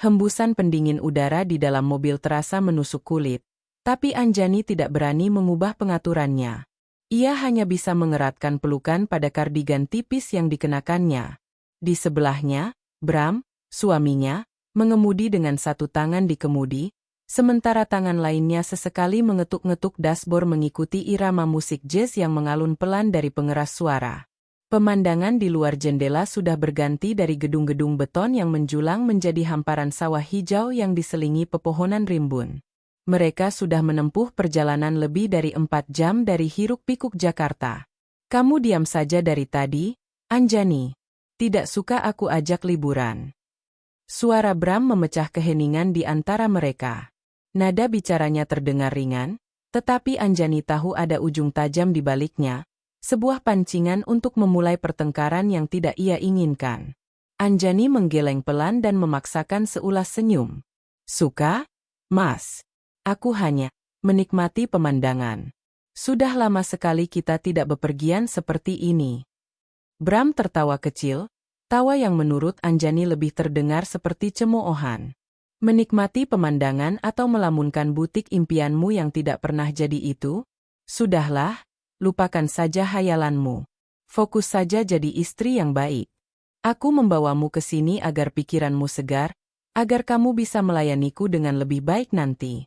Hembusan pendingin udara di dalam mobil terasa menusuk kulit, tapi Anjani tidak berani mengubah pengaturannya. Ia hanya bisa mengeratkan pelukan pada kardigan tipis yang dikenakannya. Di sebelahnya, Bram, suaminya, mengemudi dengan satu tangan di kemudi, sementara tangan lainnya sesekali mengetuk-ngetuk dashboard mengikuti irama musik jazz yang mengalun pelan dari pengeras suara. Pemandangan di luar jendela sudah berganti dari gedung-gedung beton yang menjulang menjadi hamparan sawah hijau yang diselingi pepohonan rimbun. Mereka sudah menempuh perjalanan lebih dari 4 jam dari hiruk-pikuk Jakarta. Kamu diam saja dari tadi, Anjani. Tidak suka aku ajak liburan. Suara Bram memecah keheningan di antara mereka. Nada bicaranya terdengar ringan, tetapi Anjani tahu ada ujung tajam di baliknya. Sebuah pancingan untuk memulai pertengkaran yang tidak ia inginkan. Anjani menggeleng pelan dan memaksakan seulas senyum. Suka? Mas. Aku hanya menikmati pemandangan. Sudah lama sekali kita tidak bepergian seperti ini. Bram tertawa kecil, tawa yang menurut Anjani lebih terdengar seperti cemoohan. Menikmati pemandangan atau melamunkan butik impianmu yang tidak pernah jadi itu? Sudahlah. Lupakan saja hayalanmu. Fokus saja jadi istri yang baik. Aku membawamu ke sini agar pikiranmu segar, agar kamu bisa melayaniku dengan lebih baik nanti.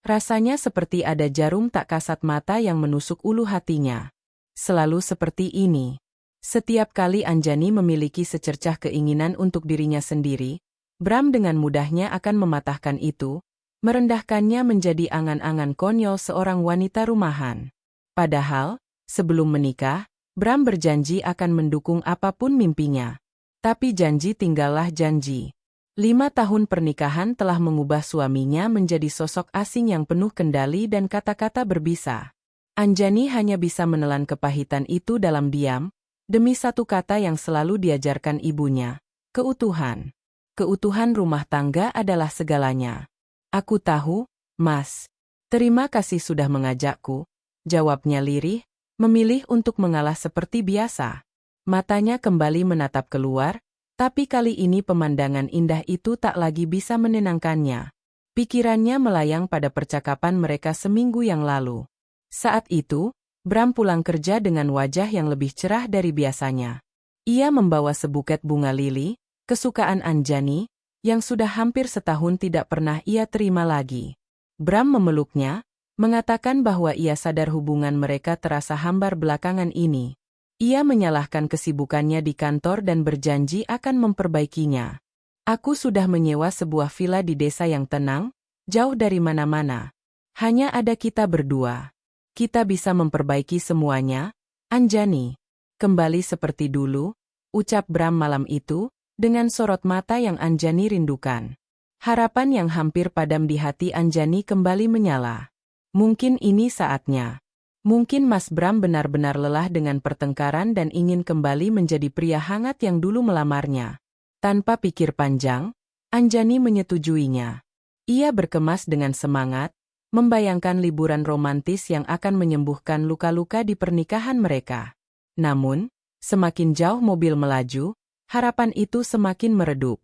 Rasanya seperti ada jarum tak kasat mata yang menusuk ulu hatinya. Selalu seperti ini. Setiap kali Anjani memiliki secercah keinginan untuk dirinya sendiri, Bram dengan mudahnya akan mematahkan itu, merendahkannya menjadi angan-angan konyol seorang wanita rumahan. Padahal, sebelum menikah, Bram berjanji akan mendukung apapun mimpinya. Tapi janji tinggallah janji. 5 tahun pernikahan telah mengubah suaminya menjadi sosok asing yang penuh kendali dan kata-kata berbisa. Anjani hanya bisa menelan kepahitan itu dalam diam, demi satu kata yang selalu diajarkan ibunya, keutuhan. Keutuhan rumah tangga adalah segalanya. Aku tahu, Mas. Terima kasih sudah mengajakku. Jawabnya lirih, memilih untuk mengalah seperti biasa. Matanya kembali menatap keluar, tapi kali ini pemandangan indah itu tak lagi bisa menenangkannya. Pikirannya melayang pada percakapan mereka seminggu yang lalu. Saat itu, Bram pulang kerja dengan wajah yang lebih cerah dari biasanya. Ia membawa sebuket bunga lili, kesukaan Anjani, yang sudah hampir setahun tidak pernah ia terima lagi. Bram memeluknya, mengatakan bahwa ia sadar hubungan mereka terasa hambar belakangan ini. Ia menyalahkan kesibukannya di kantor dan berjanji akan memperbaikinya. Aku sudah menyewa sebuah villa di desa yang tenang, jauh dari mana-mana. Hanya ada kita berdua. Kita bisa memperbaiki semuanya, Anjani. Kembali seperti dulu, ucap Bram malam itu, dengan sorot mata yang Anjani rindukan. Harapan yang hampir padam di hati Anjani kembali menyala. Mungkin ini saatnya. Mungkin Mas Bram benar-benar lelah dengan pertengkaran dan ingin kembali menjadi pria hangat yang dulu melamarnya. Tanpa pikir panjang, Anjani menyetujuinya. Ia berkemas dengan semangat, membayangkan liburan romantis yang akan menyembuhkan luka-luka di pernikahan mereka. Namun, semakin jauh mobil melaju, harapan itu semakin meredup.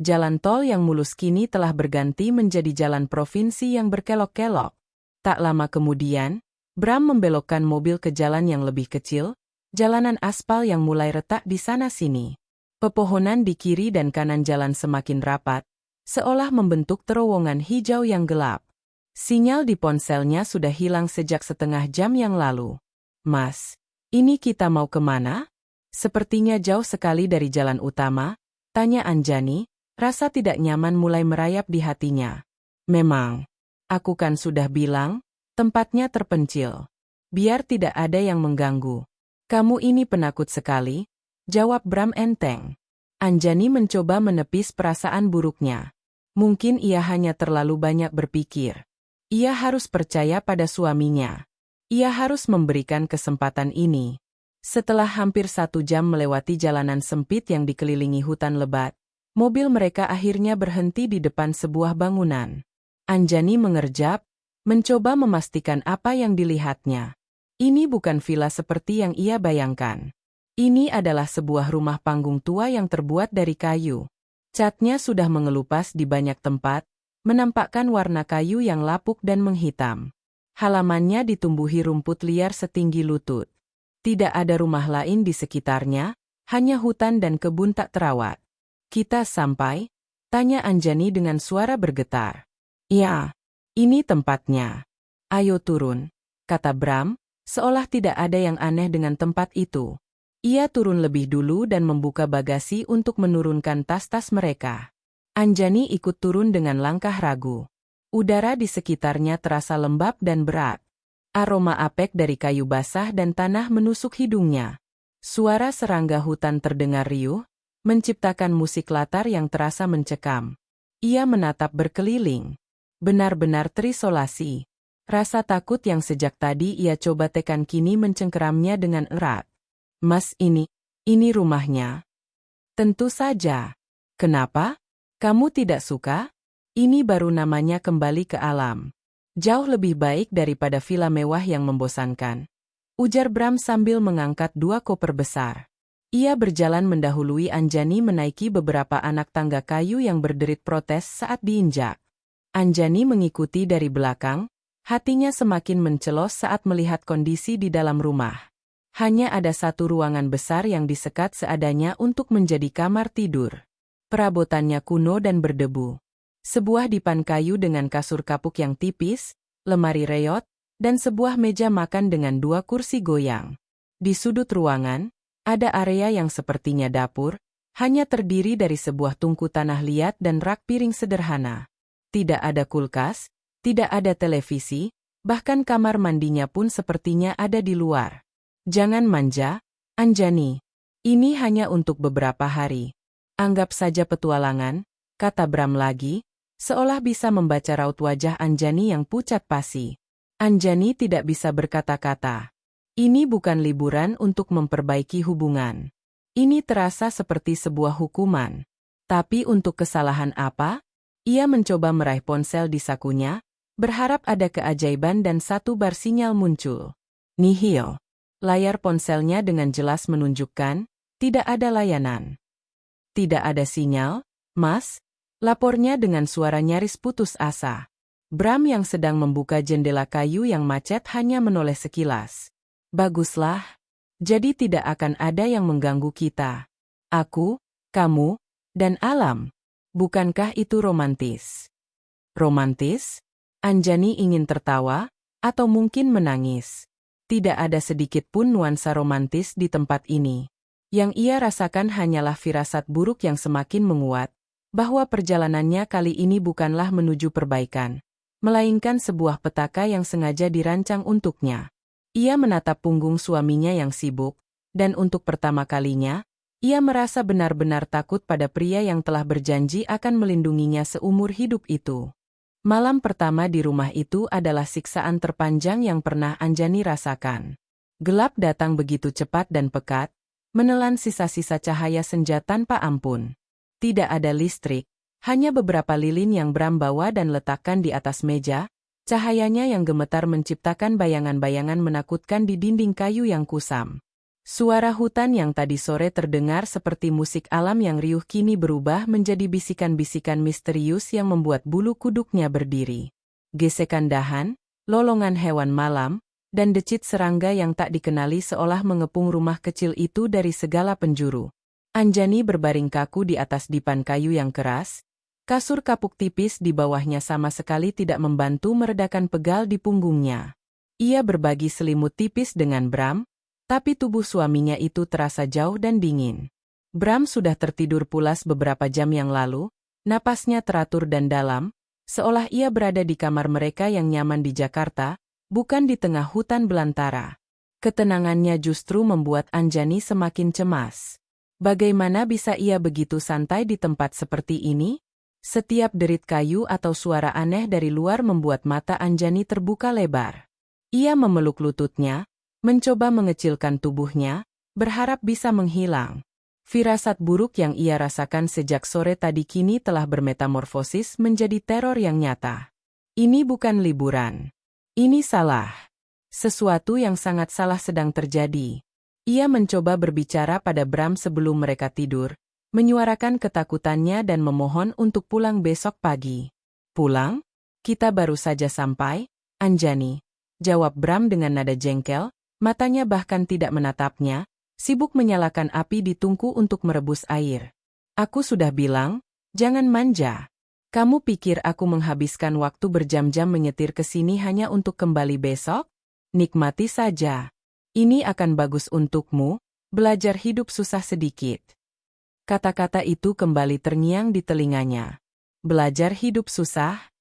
Jalan tol yang mulus kini telah berganti menjadi jalan provinsi yang berkelok-kelok. Tak lama kemudian, Bram membelokkan mobil ke jalan yang lebih kecil, jalanan aspal yang mulai retak di sana-sini. Pepohonan di kiri dan kanan jalan semakin rapat, seolah membentuk terowongan hijau yang gelap. Sinyal di ponselnya sudah hilang sejak setengah jam yang lalu. Mas, ini kita mau kemana? Sepertinya jauh sekali dari jalan utama, tanya Anjani, rasa tidak nyaman mulai merayap di hatinya. Memang. Aku kan sudah bilang, tempatnya terpencil. Biar tidak ada yang mengganggu. Kamu ini penakut sekali, jawab Bram enteng. Anjani mencoba menepis perasaan buruknya. Mungkin ia hanya terlalu banyak berpikir. Ia harus percaya pada suaminya. Ia harus memberikan kesempatan ini. Setelah hampir 1 jam melewati jalanan sempit yang dikelilingi hutan lebat, mobil mereka akhirnya berhenti di depan sebuah bangunan. Anjani mengerjap, mencoba memastikan apa yang dilihatnya. Ini bukan villa seperti yang ia bayangkan. Ini adalah sebuah rumah panggung tua yang terbuat dari kayu. Catnya sudah mengelupas di banyak tempat, menampakkan warna kayu yang lapuk dan menghitam. Halamannya ditumbuhi rumput liar setinggi lutut. Tidak ada rumah lain di sekitarnya, hanya hutan dan kebun tak terawat. Kita sampai? Tanya Anjani dengan suara bergetar. Ya, ini tempatnya. Ayo turun, kata Bram, seolah tidak ada yang aneh dengan tempat itu. Ia turun lebih dulu dan membuka bagasi untuk menurunkan tas-tas mereka. Anjani ikut turun dengan langkah ragu. Udara di sekitarnya terasa lembab dan berat. Aroma apek dari kayu basah dan tanah menusuk hidungnya. Suara serangga hutan terdengar riuh, menciptakan musik latar yang terasa mencekam. Ia menatap berkeliling. Benar-benar terisolasi. Rasa takut yang sejak tadi ia coba tekan kini mencengkeramnya dengan erat. Mas, ini rumahnya. Tentu saja. Kenapa? Kamu tidak suka? Ini baru namanya kembali ke alam. Jauh lebih baik daripada villa mewah yang membosankan. Ujar Bram sambil mengangkat 2 koper besar. Ia berjalan mendahului Anjani menaiki beberapa anak tangga kayu yang berderit protes saat diinjak. Anjani mengikuti dari belakang, hatinya semakin mencelos saat melihat kondisi di dalam rumah. Hanya ada satu ruangan besar yang disekat seadanya untuk menjadi kamar tidur. Perabotannya kuno dan berdebu. Sebuah dipan kayu dengan kasur kapuk yang tipis, lemari reot, dan sebuah meja makan dengan 2 kursi goyang. Di sudut ruangan, ada area yang sepertinya dapur, hanya terdiri dari sebuah tungku tanah liat dan rak piring sederhana. Tidak ada kulkas, tidak ada televisi, bahkan kamar mandinya pun sepertinya ada di luar. Jangan manja, Anjani. Ini hanya untuk beberapa hari. Anggap saja petualangan, kata Bram lagi, seolah bisa membaca raut wajah Anjani yang pucat pasi. Anjani tidak bisa berkata-kata. Ini bukan liburan untuk memperbaiki hubungan. Ini terasa seperti sebuah hukuman. Tapi untuk kesalahan apa? Ia mencoba meraih ponsel di sakunya, berharap ada keajaiban dan 1 bar sinyal muncul. Nihil. Layar ponselnya dengan jelas menunjukkan, tidak ada layanan. Tidak ada sinyal, Mas? Lapornya dengan suara nyaris putus asa. Bram yang sedang membuka jendela kayu yang macet hanya menoleh sekilas. Baguslah. Jadi tidak akan ada yang mengganggu kita. Aku, kamu, dan alam. Bukankah itu romantis? Romantis? Anjani ingin tertawa, atau mungkin menangis. Tidak ada sedikit pun nuansa romantis di tempat ini. Yang ia rasakan hanyalah firasat buruk yang semakin menguat, bahwa perjalanannya kali ini bukanlah menuju perbaikan, melainkan sebuah petaka yang sengaja dirancang untuknya. Ia menatap punggung suaminya yang sibuk, dan untuk pertama kalinya, ia merasa benar-benar takut pada pria yang telah berjanji akan melindunginya seumur hidup itu. Malam pertama di rumah itu adalah siksaan terpanjang yang pernah Anjani rasakan. Gelap datang begitu cepat dan pekat, menelan sisa-sisa cahaya senja tanpa ampun. Tidak ada listrik, hanya beberapa lilin yang Bram bawa dan letakkan di atas meja, cahayanya yang gemetar menciptakan bayangan-bayangan menakutkan di dinding kayu yang kusam. Suara hutan yang tadi sore terdengar seperti musik alam yang riuh kini berubah menjadi bisikan-bisikan misterius yang membuat bulu kuduknya berdiri. Gesekan dahan, lolongan hewan malam, dan decit serangga yang tak dikenali seolah mengepung rumah kecil itu dari segala penjuru. Anjani berbaring kaku di atas dipan kayu yang keras, kasur kapuk tipis di bawahnya sama sekali tidak membantu meredakan pegal di punggungnya. Ia berbagi selimut tipis dengan Bram, tapi tubuh suaminya itu terasa jauh dan dingin. Bram sudah tertidur pulas beberapa jam yang lalu, napasnya teratur dan dalam, seolah ia berada di kamar mereka yang nyaman di Jakarta, bukan di tengah hutan belantara. Ketenangannya justru membuat Anjani semakin cemas. Bagaimana bisa ia begitu santai di tempat seperti ini? Setiap derit kayu atau suara aneh dari luar membuat mata Anjani terbuka lebar. Ia memeluk lututnya, mencoba mengecilkan tubuhnya, berharap bisa menghilang. Firasat buruk yang ia rasakan sejak sore tadi kini telah bermetamorfosis menjadi teror yang nyata. Ini bukan liburan. Ini salah. Sesuatu yang sangat salah sedang terjadi. Ia mencoba berbicara pada Bram sebelum mereka tidur, menyuarakan ketakutannya dan memohon untuk pulang besok pagi. Pulang? Kita baru saja sampai, Anjani, jawab Bram dengan nada jengkel, matanya bahkan tidak menatapnya, sibuk menyalakan api di tungku untuk merebus air. Aku sudah bilang, jangan manja. Kamu pikir aku menghabiskan waktu berjam-jam menyetir ke sini hanya untuk kembali besok? Nikmati saja. Ini akan bagus untukmu, belajar hidup susah sedikit. Kata-kata itu kembali terngiang di telinganya. Belajar hidup susah?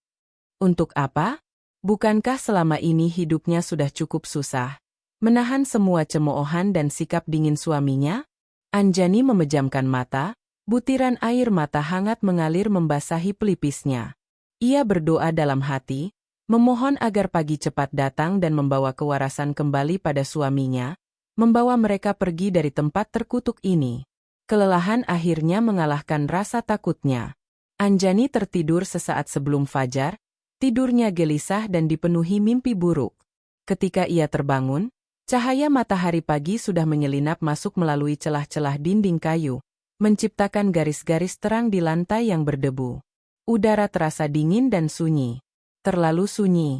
Untuk apa? Bukankah selama ini hidupnya sudah cukup susah? Menahan semua cemoohan dan sikap dingin suaminya? Anjani memejamkan mata, butiran air mata hangat mengalir membasahi pelipisnya. Ia berdoa dalam hati, memohon agar pagi cepat datang dan membawa kewarasan kembali pada suaminya, membawa mereka pergi dari tempat terkutuk ini. Kelelahan akhirnya mengalahkan rasa takutnya. Anjani tertidur sesaat sebelum fajar, tidurnya gelisah dan dipenuhi mimpi buruk. Ketika ia terbangun, cahaya matahari pagi sudah menyelinap masuk melalui celah-celah dinding kayu, menciptakan garis-garis terang di lantai yang berdebu. Udara terasa dingin dan sunyi. Terlalu sunyi.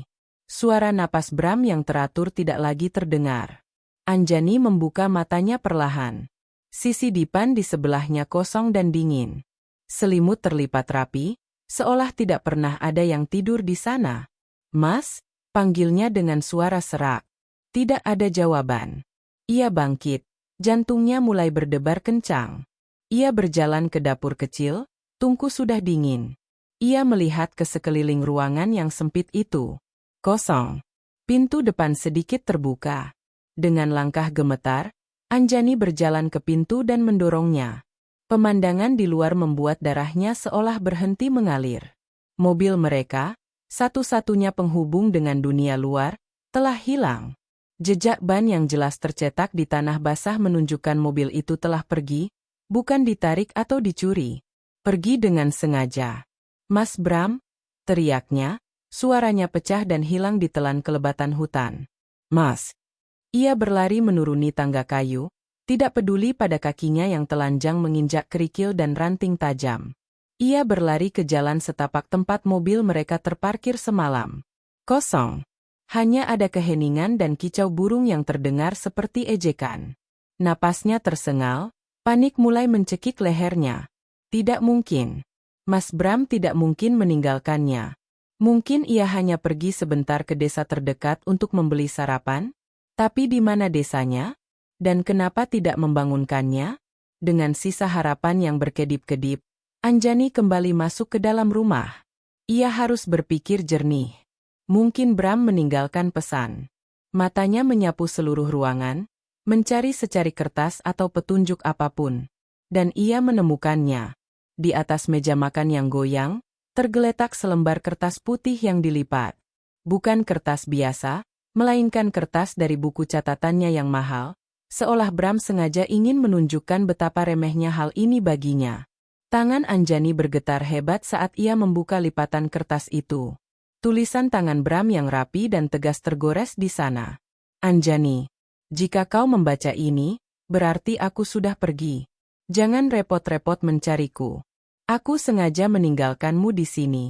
Suara napas Bram yang teratur tidak lagi terdengar. Anjani membuka matanya perlahan. Sisi dipan di sebelahnya kosong dan dingin. Selimut terlipat rapi, seolah tidak pernah ada yang tidur di sana. "Mas?" panggilnya dengan suara serak. Tidak ada jawaban. Ia bangkit, jantungnya mulai berdebar kencang. Ia berjalan ke dapur kecil, tungku sudah dingin. Ia melihat ke sekeliling ruangan yang sempit itu. Kosong. Pintu depan sedikit terbuka. Dengan langkah gemetar, Anjani berjalan ke pintu dan mendorongnya. Pemandangan di luar membuat darahnya seolah berhenti mengalir. Mobil mereka, satu-satunya penghubung dengan dunia luar, telah hilang. Jejak ban yang jelas tercetak di tanah basah menunjukkan mobil itu telah pergi, bukan ditarik atau dicuri. Pergi dengan sengaja. "Mas Bram?" teriaknya, suaranya pecah dan hilang ditelan kelebatan hutan. "Mas!" Ia berlari menuruni tangga kayu, tidak peduli pada kakinya yang telanjang menginjak kerikil dan ranting tajam. Ia berlari ke jalan setapak tempat mobil mereka terparkir semalam. Kosong. Hanya ada keheningan dan kicau burung yang terdengar seperti ejekan. Napasnya tersengal, panik mulai mencekik lehernya. Tidak mungkin. Mas Bram tidak mungkin meninggalkannya. Mungkin ia hanya pergi sebentar ke desa terdekat untuk membeli sarapan? Tapi di mana desanya? Dan kenapa tidak membangunkannya? Dengan sisa harapan yang berkedip-kedip, Anjani kembali masuk ke dalam rumah. Ia harus berpikir jernih. Mungkin Bram meninggalkan pesan. Matanya menyapu seluruh ruangan, mencari secari kertas atau petunjuk apapun. Dan ia menemukannya. Di atas meja makan yang goyang, tergeletak selembar kertas putih yang dilipat. Bukan kertas biasa, melainkan kertas dari buku catatannya yang mahal, seolah Bram sengaja ingin menunjukkan betapa remehnya hal ini baginya. Tangan Anjani bergetar hebat saat ia membuka lipatan kertas itu. Tulisan tangan Bram yang rapi dan tegas tergores di sana. "Anjani, jika kau membaca ini, berarti aku sudah pergi. Jangan repot-repot mencariku. Aku sengaja meninggalkanmu di sini.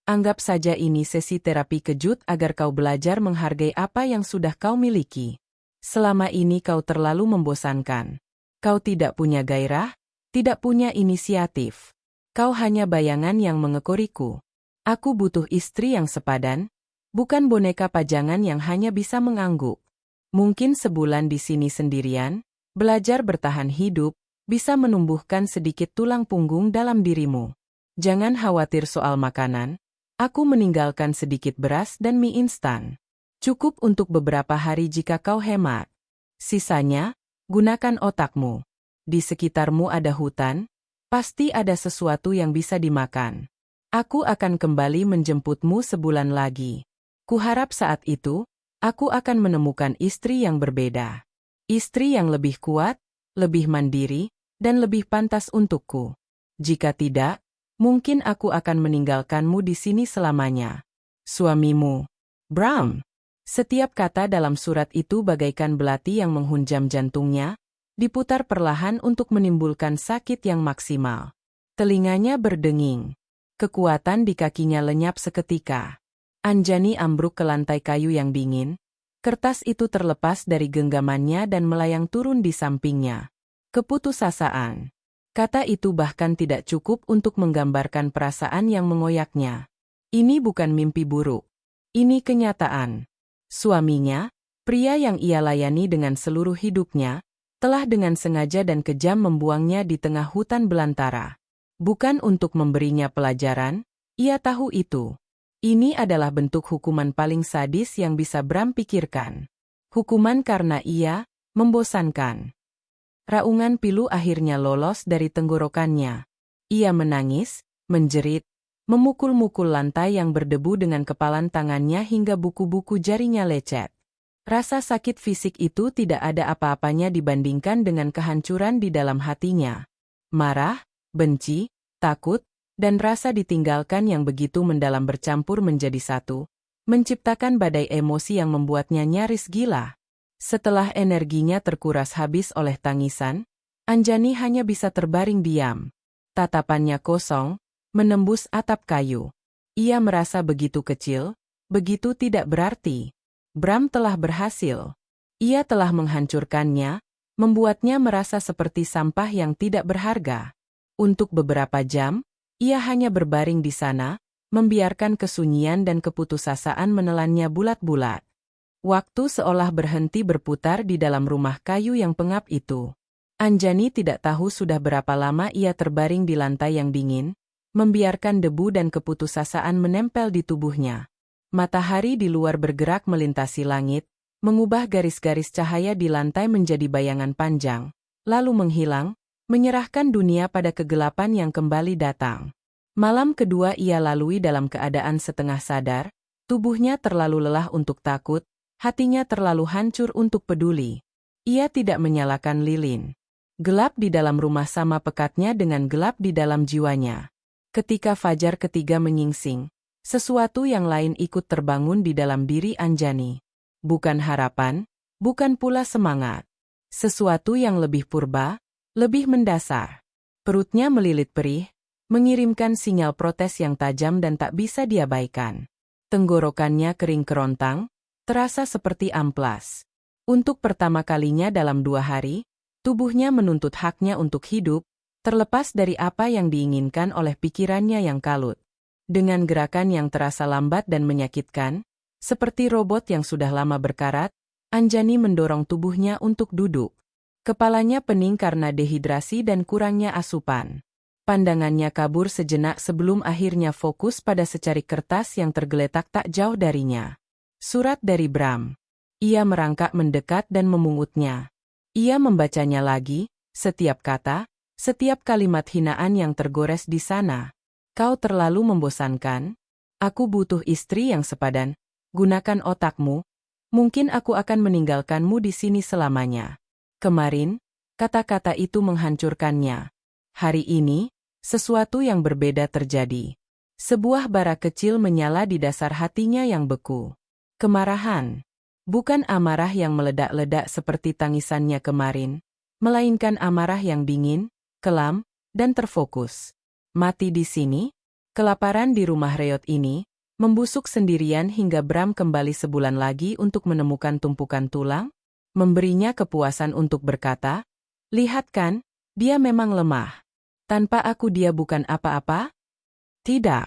Anggap saja ini sesi terapi kejut agar kau belajar menghargai apa yang sudah kau miliki. Selama ini kau terlalu membosankan. Kau tidak punya gairah, tidak punya inisiatif. Kau hanya bayangan yang mengekoriku. Aku butuh istri yang sepadan, bukan boneka pajangan yang hanya bisa mengangguk. Mungkin sebulan di sini sendirian, belajar bertahan hidup, bisa menumbuhkan sedikit tulang punggung dalam dirimu. Jangan khawatir soal makanan. Aku meninggalkan sedikit beras dan mie instan. Cukup untuk beberapa hari jika kau hemat. Sisanya, gunakan otakmu. Di sekitarmu ada hutan, pasti ada sesuatu yang bisa dimakan. Aku akan kembali menjemputmu sebulan lagi. Kuharap saat itu, aku akan menemukan istri yang berbeda. Istri yang lebih kuat, lebih mandiri, dan lebih pantas untukku. Jika tidak, mungkin aku akan meninggalkanmu di sini selamanya. Suamimu, Bram. Setiap kata dalam surat itu bagaikan belati yang menghunjam jantungnya, diputar perlahan untuk menimbulkan sakit yang maksimal. Telinganya berdenging. Kekuatan di kakinya lenyap seketika. Anjani ambruk ke lantai kayu yang dingin. Kertas itu terlepas dari genggamannya dan melayang turun di sampingnya. Keputusasaan. Kata itu bahkan tidak cukup untuk menggambarkan perasaan yang mengoyaknya. Ini bukan mimpi buruk. Ini kenyataan. Suaminya, pria yang ia layani dengan seluruh hidupnya, telah dengan sengaja dan kejam membuangnya di tengah hutan belantara. Bukan untuk memberinya pelajaran, ia tahu itu. Ini adalah bentuk hukuman paling sadis yang bisa Bram pikirkan. Hukuman karena ia membosankan. Raungan pilu akhirnya lolos dari tenggorokannya. Ia menangis, menjerit, memukul-mukul lantai yang berdebu dengan kepalan tangannya hingga buku-buku jarinya lecet. Rasa sakit fisik itu tidak ada apa-apanya dibandingkan dengan kehancuran di dalam hatinya. Marah, benci, takut, dan rasa ditinggalkan yang begitu mendalam bercampur menjadi satu, menciptakan badai emosi yang membuatnya nyaris gila. Setelah energinya terkuras habis oleh tangisan, Anjani hanya bisa terbaring diam. Tatapannya kosong, menembus atap kayu. Ia merasa begitu kecil, begitu tidak berarti. Bram telah berhasil. Ia telah menghancurkannya, membuatnya merasa seperti sampah yang tidak berharga. Untuk beberapa jam, ia hanya berbaring di sana, membiarkan kesunyian dan keputusasaan menelannya bulat-bulat. Waktu seolah berhenti berputar di dalam rumah kayu yang pengap itu. Anjani tidak tahu sudah berapa lama ia terbaring di lantai yang dingin, membiarkan debu dan keputusasaan menempel di tubuhnya. Matahari di luar bergerak melintasi langit, mengubah garis-garis cahaya di lantai menjadi bayangan panjang, lalu menghilang, menyerahkan dunia pada kegelapan yang kembali datang. Malam kedua ia lalui dalam keadaan setengah sadar, tubuhnya terlalu lelah untuk takut, hatinya terlalu hancur untuk peduli. Ia tidak menyalakan lilin. Gelap di dalam rumah sama pekatnya dengan gelap di dalam jiwanya. Ketika fajar ketiga menyingsing, sesuatu yang lain ikut terbangun di dalam diri Anjani. Bukan harapan, bukan pula semangat. Sesuatu yang lebih purba, lebih mendasar. Perutnya melilit perih, mengirimkan sinyal protes yang tajam dan tak bisa diabaikan. Tenggorokannya kering kerontang, terasa seperti amplas. Untuk pertama kalinya dalam 2 hari, tubuhnya menuntut haknya untuk hidup, terlepas dari apa yang diinginkan oleh pikirannya yang kalut. Dengan gerakan yang terasa lambat dan menyakitkan, seperti robot yang sudah lama berkarat, Anjani mendorong tubuhnya untuk duduk. Kepalanya pening karena dehidrasi dan kurangnya asupan. Pandangannya kabur sejenak sebelum akhirnya fokus pada secarik kertas yang tergeletak tak jauh darinya. Surat dari Bram. Ia merangkak mendekat dan memungutnya. Ia membacanya lagi, setiap kata, setiap kalimat hinaan yang tergores di sana. Kau terlalu membosankan. Aku butuh istri yang sepadan. Gunakan otakmu. Mungkin aku akan meninggalkanmu di sini selamanya. Kemarin, kata-kata itu menghancurkannya. Hari ini, sesuatu yang berbeda terjadi. Sebuah bara kecil menyala di dasar hatinya yang beku. Kemarahan. Bukan amarah yang meledak-ledak seperti tangisannya kemarin, melainkan amarah yang dingin, kelam, dan terfokus. Mati di sini, kelaparan di rumah reot ini, membusuk sendirian hingga Bram kembali sebulan lagi untuk menemukan tumpukan tulang, memberinya kepuasan untuk berkata, "Lihat kan, dia memang lemah. Tanpa aku dia bukan apa-apa?" Tidak.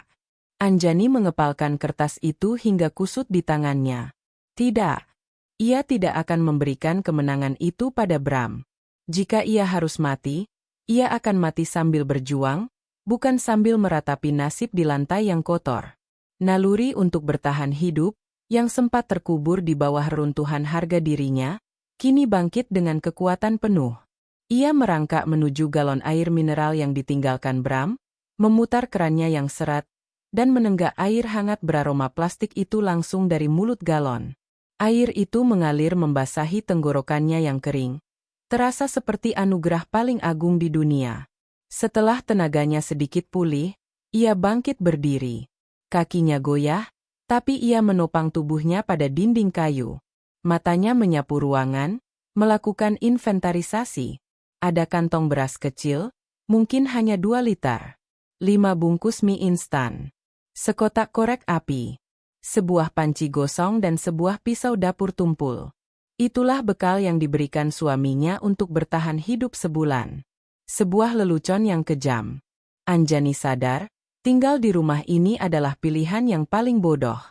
Anjani mengepalkan kertas itu hingga kusut di tangannya. Tidak. Ia tidak akan memberikan kemenangan itu pada Bram. Jika ia harus mati, ia akan mati sambil berjuang, bukan sambil meratapi nasib di lantai yang kotor. Naluri untuk bertahan hidup, yang sempat terkubur di bawah runtuhan harga dirinya, kini bangkit dengan kekuatan penuh. Ia merangkak menuju galon air mineral yang ditinggalkan Bram, memutar kerannya yang seret, dan menenggak air hangat beraroma plastik itu langsung dari mulut galon. Air itu mengalir membasahi tenggorokannya yang kering. Terasa seperti anugerah paling agung di dunia. Setelah tenaganya sedikit pulih, ia bangkit berdiri. Kakinya goyah, tapi ia menopang tubuhnya pada dinding kayu. Matanya menyapu ruangan, melakukan inventarisasi. Ada kantong beras kecil, mungkin hanya 2 liter. 5 bungkus mie instan. Sekotak korek api. Sebuah panci gosong dan sebuah pisau dapur tumpul. Itulah bekal yang diberikan suaminya untuk bertahan hidup sebulan. Sebuah lelucon yang kejam. Anjani sadar, tinggal di rumah ini adalah pilihan yang paling bodoh.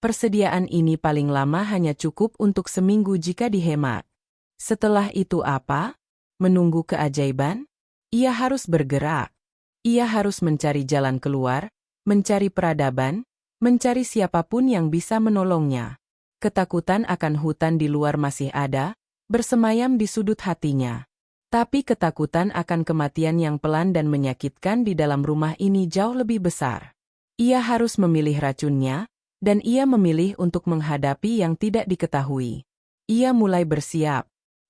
Persediaan ini paling lama hanya cukup untuk seminggu jika dihemat. Setelah itu apa? Menunggu keajaiban? Ia harus bergerak. Ia harus mencari jalan keluar, mencari peradaban, mencari siapapun yang bisa menolongnya. Ketakutan akan hutan di luar masih ada, bersemayam di sudut hatinya. Tapi ketakutan akan kematian yang pelan dan menyakitkan di dalam rumah ini jauh lebih besar. Ia harus memilih racunnya, dan ia memilih untuk menghadapi yang tidak diketahui. Ia mulai bersiap.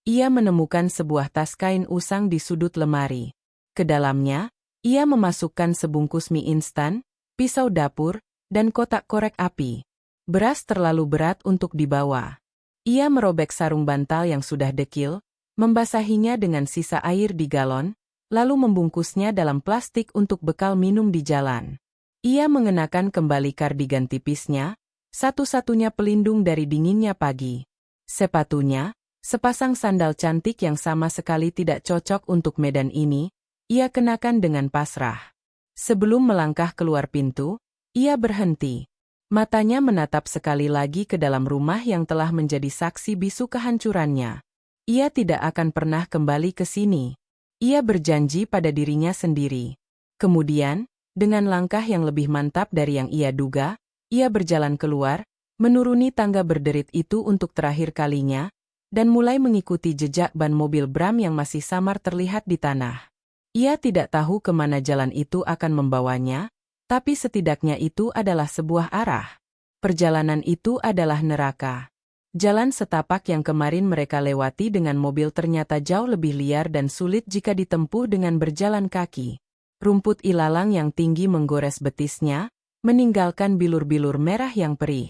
Ia menemukan sebuah tas kain usang di sudut lemari. Ke dalamnya, ia memasukkan sebungkus mie instan, pisau dapur, dan kotak korek api. Beras terlalu berat untuk dibawa. Ia merobek sarung bantal yang sudah dekil, membasahinya dengan sisa air di galon, lalu membungkusnya dalam plastik untuk bekal minum di jalan. Ia mengenakan kembali kardigan tipisnya, satu-satunya pelindung dari dinginnya pagi. Sepatunya, sepasang sandal cantik yang sama sekali tidak cocok untuk medan ini, ia kenakan dengan pasrah. Sebelum melangkah keluar pintu, ia berhenti. Matanya menatap sekali lagi ke dalam rumah yang telah menjadi saksi bisu kehancurannya. Ia tidak akan pernah kembali ke sini. Ia berjanji pada dirinya sendiri. Kemudian, dengan langkah yang lebih mantap dari yang ia duga, ia berjalan keluar, menuruni tangga berderit itu untuk terakhir kalinya, dan mulai mengikuti jejak ban mobil Bram yang masih samar terlihat di tanah. Ia tidak tahu kemana jalan itu akan membawanya, tapi setidaknya itu adalah sebuah arah. Perjalanan itu adalah neraka. Jalan setapak yang kemarin mereka lewati dengan mobil ternyata jauh lebih liar dan sulit jika ditempuh dengan berjalan kaki. Rumput ilalang yang tinggi menggores betisnya, meninggalkan bilur-bilur merah yang perih.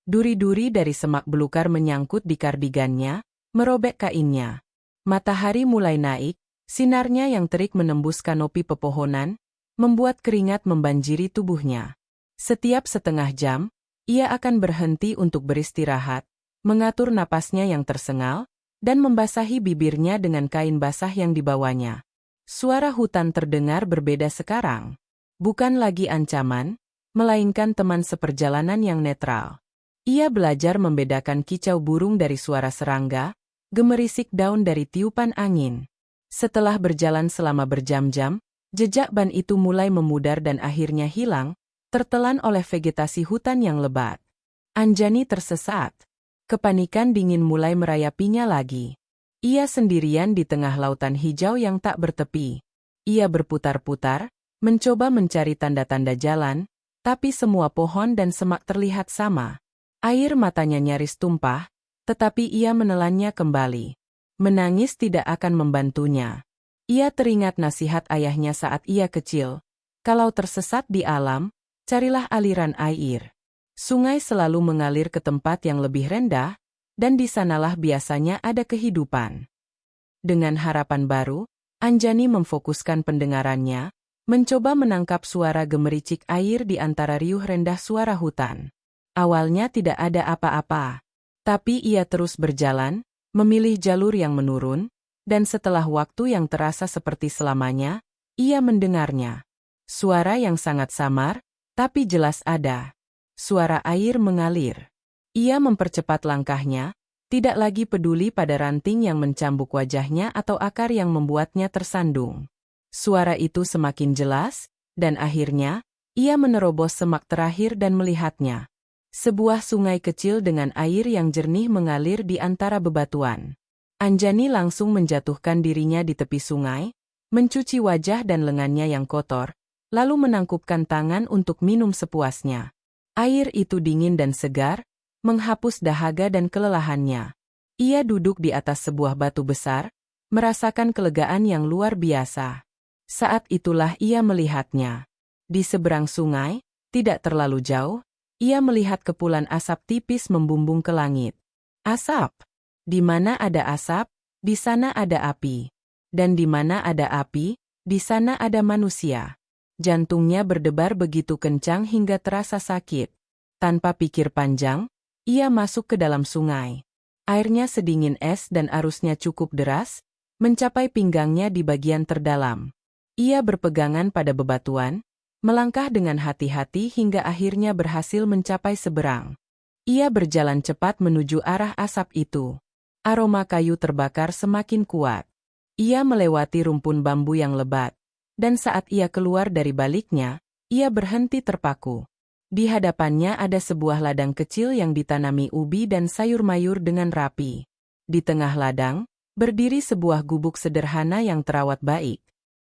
Duri-duri dari semak belukar menyangkut di kardigannya, merobek kainnya. Matahari mulai naik, sinarnya yang terik menembus kanopi pepohonan, membuat keringat membanjiri tubuhnya. Setiap setengah jam, ia akan berhenti untuk beristirahat, mengatur napasnya yang tersengal, dan membasahi bibirnya dengan kain basah yang dibawanya. Suara hutan terdengar berbeda sekarang. Bukan lagi ancaman, melainkan teman seperjalanan yang netral. Ia belajar membedakan kicau burung dari suara serangga, gemerisik daun dari tiupan angin. Setelah berjalan selama berjam-jam, jejak ban itu mulai memudar dan akhirnya hilang, tertelan oleh vegetasi hutan yang lebat. Anjani tersesat. Kepanikan dingin mulai merayapinya lagi. Ia sendirian di tengah lautan hijau yang tak bertepi. Ia berputar-putar, mencoba mencari tanda-tanda jalan, tapi semua pohon dan semak terlihat sama. Air matanya nyaris tumpah, tetapi ia menelannya kembali. Menangis tidak akan membantunya. Ia teringat nasihat ayahnya saat ia kecil. Kalau tersesat di alam, carilah aliran air. Sungai selalu mengalir ke tempat yang lebih rendah, dan di sanalah biasanya ada kehidupan. Dengan harapan baru, Anjani memfokuskan pendengarannya, mencoba menangkap suara gemericik air di antara riuh rendah suara hutan. Awalnya tidak ada apa-apa, tapi ia terus berjalan, memilih jalur yang menurun, dan setelah waktu yang terasa seperti selamanya, ia mendengarnya. Suara yang sangat samar, tapi jelas ada. Suara air mengalir. Ia mempercepat langkahnya, tidak lagi peduli pada ranting yang mencambuk wajahnya atau akar yang membuatnya tersandung. Suara itu semakin jelas, dan akhirnya, ia menerobos semak terakhir dan melihatnya. Sebuah sungai kecil dengan air yang jernih mengalir di antara bebatuan. Anjani langsung menjatuhkan dirinya di tepi sungai, mencuci wajah dan lengannya yang kotor, lalu menangkupkan tangan untuk minum sepuasnya. Air itu dingin dan segar, menghapus dahaga dan kelelahannya. Ia duduk di atas sebuah batu besar, merasakan kelegaan yang luar biasa. Saat itulah ia melihatnya. Di seberang sungai, tidak terlalu jauh, ia melihat kepulan asap tipis membumbung ke langit. Asap. Di mana ada asap, di sana ada api. Dan di mana ada api, di sana ada manusia. Jantungnya berdebar begitu kencang hingga terasa sakit. Tanpa pikir panjang, ia masuk ke dalam sungai. Airnya sedingin es dan arusnya cukup deras, mencapai pinggangnya di bagian terdalam. Ia berpegangan pada bebatuan, melangkah dengan hati-hati hingga akhirnya berhasil mencapai seberang. Ia berjalan cepat menuju arah asap itu. Aroma kayu terbakar semakin kuat. Ia melewati rumpun bambu yang lebat, dan saat ia keluar dari baliknya, ia berhenti terpaku. Di hadapannya ada sebuah ladang kecil yang ditanami ubi dan sayur mayur dengan rapi. Di tengah ladang, berdiri sebuah gubuk sederhana yang terawat baik.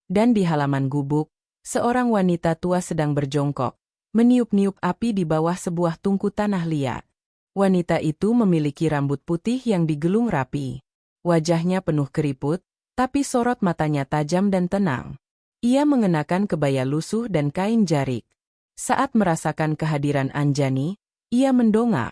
Dan di halaman gubuk, seorang wanita tua sedang berjongkok, meniup-niup api di bawah sebuah tungku tanah liat. Wanita itu memiliki rambut putih yang digelung rapi. Wajahnya penuh keriput, tapi sorot matanya tajam dan tenang. Ia mengenakan kebaya lusuh dan kain jarik. Saat merasakan kehadiran Anjani, ia mendongak.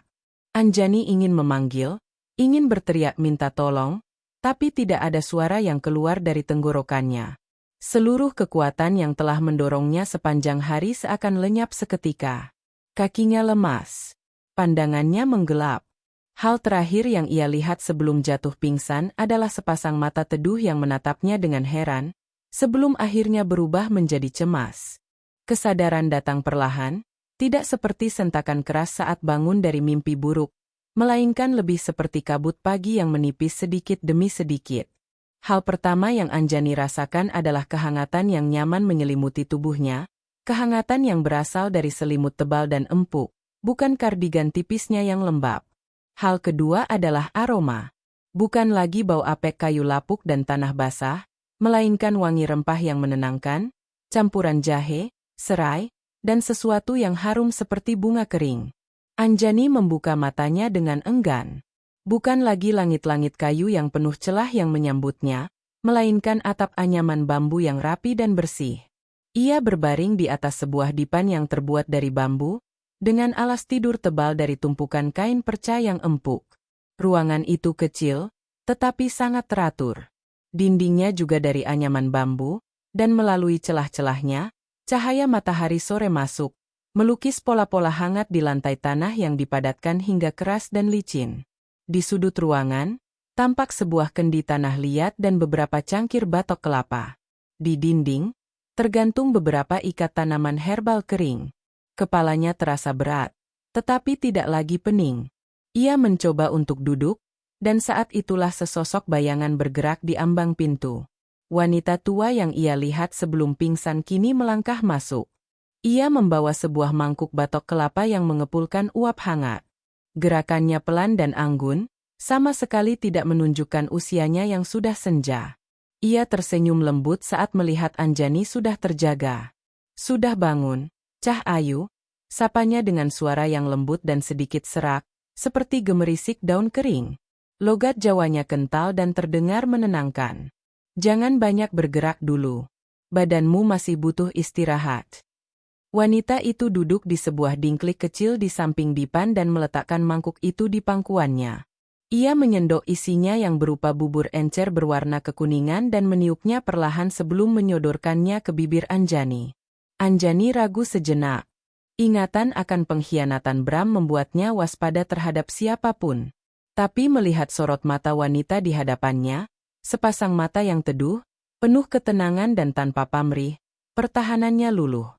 Anjani ingin memanggil, ingin berteriak minta tolong, tapi tidak ada suara yang keluar dari tenggorokannya. Seluruh kekuatan yang telah mendorongnya sepanjang hari seakan lenyap seketika. Kakinya lemas. Pandangannya menggelap. Hal terakhir yang ia lihat sebelum jatuh pingsan adalah sepasang mata teduh yang menatapnya dengan heran, sebelum akhirnya berubah menjadi cemas. Kesadaran datang perlahan, tidak seperti sentakan keras saat bangun dari mimpi buruk, melainkan lebih seperti kabut pagi yang menipis sedikit demi sedikit. Hal pertama yang Anjani rasakan adalah kehangatan yang nyaman menyelimuti tubuhnya, kehangatan yang berasal dari selimut tebal dan empuk, bukan kardigan tipisnya yang lembab. Hal kedua adalah aroma. Bukan lagi bau apek kayu lapuk dan tanah basah, melainkan wangi rempah yang menenangkan, campuran jahe, serai, dan sesuatu yang harum seperti bunga kering. Anjani membuka matanya dengan enggan. Bukan lagi langit-langit kayu yang penuh celah yang menyambutnya, melainkan atap anyaman bambu yang rapi dan bersih. Ia berbaring di atas sebuah dipan yang terbuat dari bambu, dengan alas tidur tebal dari tumpukan kain perca yang empuk. Ruangan itu kecil, tetapi sangat teratur. Dindingnya juga dari anyaman bambu, dan melalui celah-celahnya, cahaya matahari sore masuk, melukis pola-pola hangat di lantai tanah yang dipadatkan hingga keras dan licin. Di sudut ruangan, tampak sebuah kendi tanah liat dan beberapa cangkir batok kelapa. Di dinding, tergantung beberapa ikat tanaman herbal kering. Kepalanya terasa berat, tetapi tidak lagi pening. Ia mencoba untuk duduk, dan saat itulah sesosok bayangan bergerak di ambang pintu. Wanita tua yang ia lihat sebelum pingsan kini melangkah masuk. Ia membawa sebuah mangkuk batok kelapa yang mengepulkan uap hangat. Gerakannya pelan dan anggun, sama sekali tidak menunjukkan usianya yang sudah senja. Ia tersenyum lembut saat melihat Anjani sudah terjaga. Sudah bangun, Cah Ayu, sapanya dengan suara yang lembut dan sedikit serak, seperti gemerisik daun kering. Logat Jawanya kental dan terdengar menenangkan. Jangan banyak bergerak dulu. Badanmu masih butuh istirahat. Wanita itu duduk di sebuah dingklik kecil di samping dipan dan meletakkan mangkuk itu di pangkuannya. Ia menyendok isinya yang berupa bubur encer berwarna kekuningan dan meniupnya perlahan sebelum menyodorkannya ke bibir Anjani. Anjani ragu sejenak. Ingatan akan pengkhianatan Bram membuatnya waspada terhadap siapapun. Tapi melihat sorot mata wanita di hadapannya, sepasang mata yang teduh, penuh ketenangan dan tanpa pamrih, pertahanannya luluh.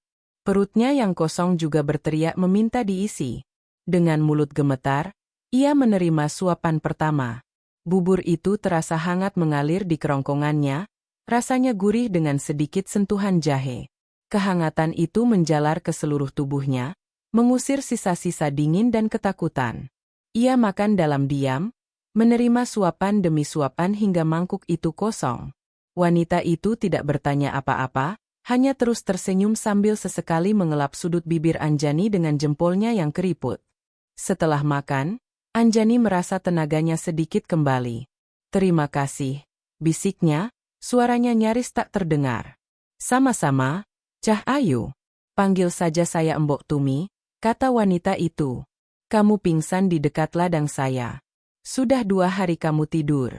Perutnya yang kosong juga berteriak meminta diisi. Dengan mulut gemetar, ia menerima suapan pertama. Bubur itu terasa hangat mengalir di kerongkongannya, rasanya gurih dengan sedikit sentuhan jahe. Kehangatan itu menjalar ke seluruh tubuhnya, mengusir sisa-sisa dingin dan ketakutan. Ia makan dalam diam, menerima suapan demi suapan hingga mangkuk itu kosong. Wanita itu tidak bertanya apa-apa, hanya terus tersenyum sambil sesekali mengelap sudut bibir Anjani dengan jempolnya yang keriput. Setelah makan, Anjani merasa tenaganya sedikit kembali. "Terima kasih," bisiknya, suaranya nyaris tak terdengar. "Sama-sama, Cah Ayu. Panggil saja saya Mbok Tumi," kata wanita itu. "Kamu pingsan di dekat ladang saya. Sudah 2 hari kamu tidur."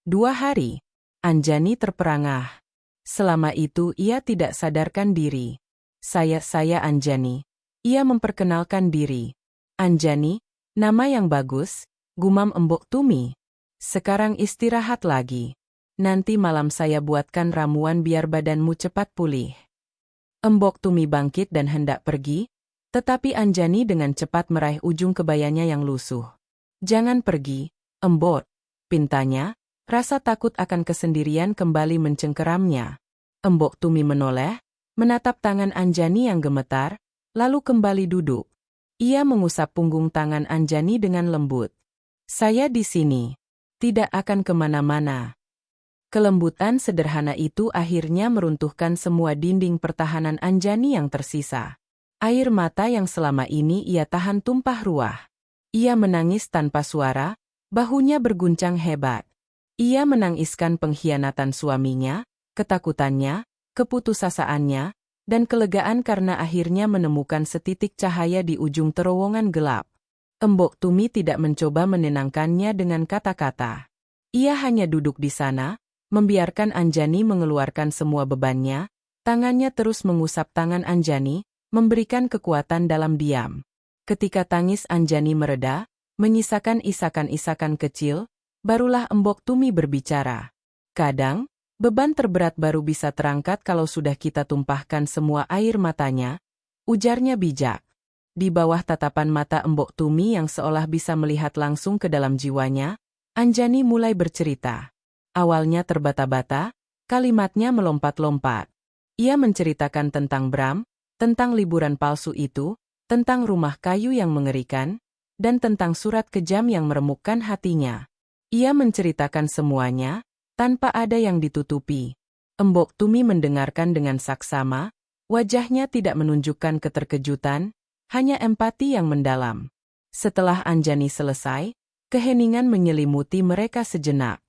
2 hari? Anjani terperangah. Selama itu ia tidak sadarkan diri. Saya Anjani. Ia memperkenalkan diri. Anjani, nama yang bagus, gumam Embok Tumi. Sekarang istirahat lagi. Nanti malam saya buatkan ramuan biar badanmu cepat pulih. Embok Tumi bangkit dan hendak pergi, tetapi Anjani dengan cepat meraih ujung kebayanya yang lusuh. Jangan pergi, Embok, pintanya, rasa takut akan kesendirian kembali mencengkeramnya. Embok Tumi menoleh, menatap tangan Anjani yang gemetar, lalu kembali duduk. Ia mengusap punggung tangan Anjani dengan lembut. Saya di sini. Tidak akan kemana-mana. Kelembutan sederhana itu akhirnya meruntuhkan semua dinding pertahanan Anjani yang tersisa. Air mata yang selama ini ia tahan tumpah ruah. Ia menangis tanpa suara, bahunya berguncang hebat. Ia menangiskan pengkhianatan suaminya, ketakutannya, keputusasaannya, dan kelegaan karena akhirnya menemukan setitik cahaya di ujung terowongan gelap. Embok Tumi tidak mencoba menenangkannya dengan kata-kata. Ia hanya duduk di sana, membiarkan Anjani mengeluarkan semua bebannya, tangannya terus mengusap tangan Anjani, memberikan kekuatan dalam diam. Ketika tangis Anjani mereda, menyisakan isakan-isakan kecil, barulah Embok Tumi berbicara. Kadang, beban terberat baru bisa terangkat kalau sudah kita tumpahkan semua air matanya, ujarnya bijak. Di bawah tatapan mata Embok Tumi yang seolah bisa melihat langsung ke dalam jiwanya, Anjani mulai bercerita. Awalnya terbata-bata, kalimatnya melompat-lompat. Ia menceritakan tentang Bram, tentang liburan palsu itu, tentang rumah kayu yang mengerikan, dan tentang surat kejam yang meremukkan hatinya. Ia menceritakan semuanya, tanpa ada yang ditutupi. Embok Tumi mendengarkan dengan saksama, wajahnya tidak menunjukkan keterkejutan, hanya empati yang mendalam. Setelah Anjani selesai, keheningan menyelimuti mereka sejenak.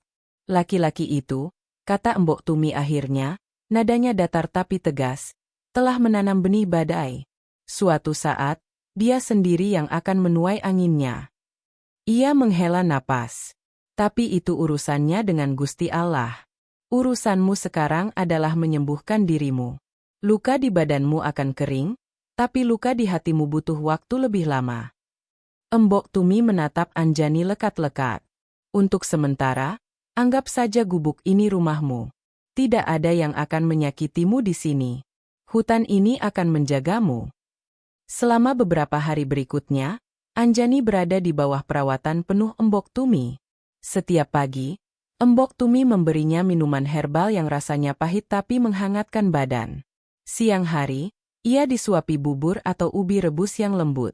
Laki-laki itu, kata Embok Tumi akhirnya, nadanya datar tapi tegas, telah menanam benih badai. Suatu saat, dia sendiri yang akan menuai anginnya. Ia menghela napas. Tapi itu urusannya dengan Gusti Allah. Urusanmu sekarang adalah menyembuhkan dirimu. Luka di badanmu akan kering, tapi luka di hatimu butuh waktu lebih lama. Embok Tumi menatap Anjani lekat-lekat. Untuk sementara, anggap saja gubuk ini rumahmu. Tidak ada yang akan menyakitimu di sini. Hutan ini akan menjagamu. Selama beberapa hari berikutnya, Anjani berada di bawah perawatan penuh Embok Tumi. Setiap pagi, Embok Tumi memberinya minuman herbal yang rasanya pahit tapi menghangatkan badan. Siang hari, ia disuapi bubur atau ubi rebus yang lembut.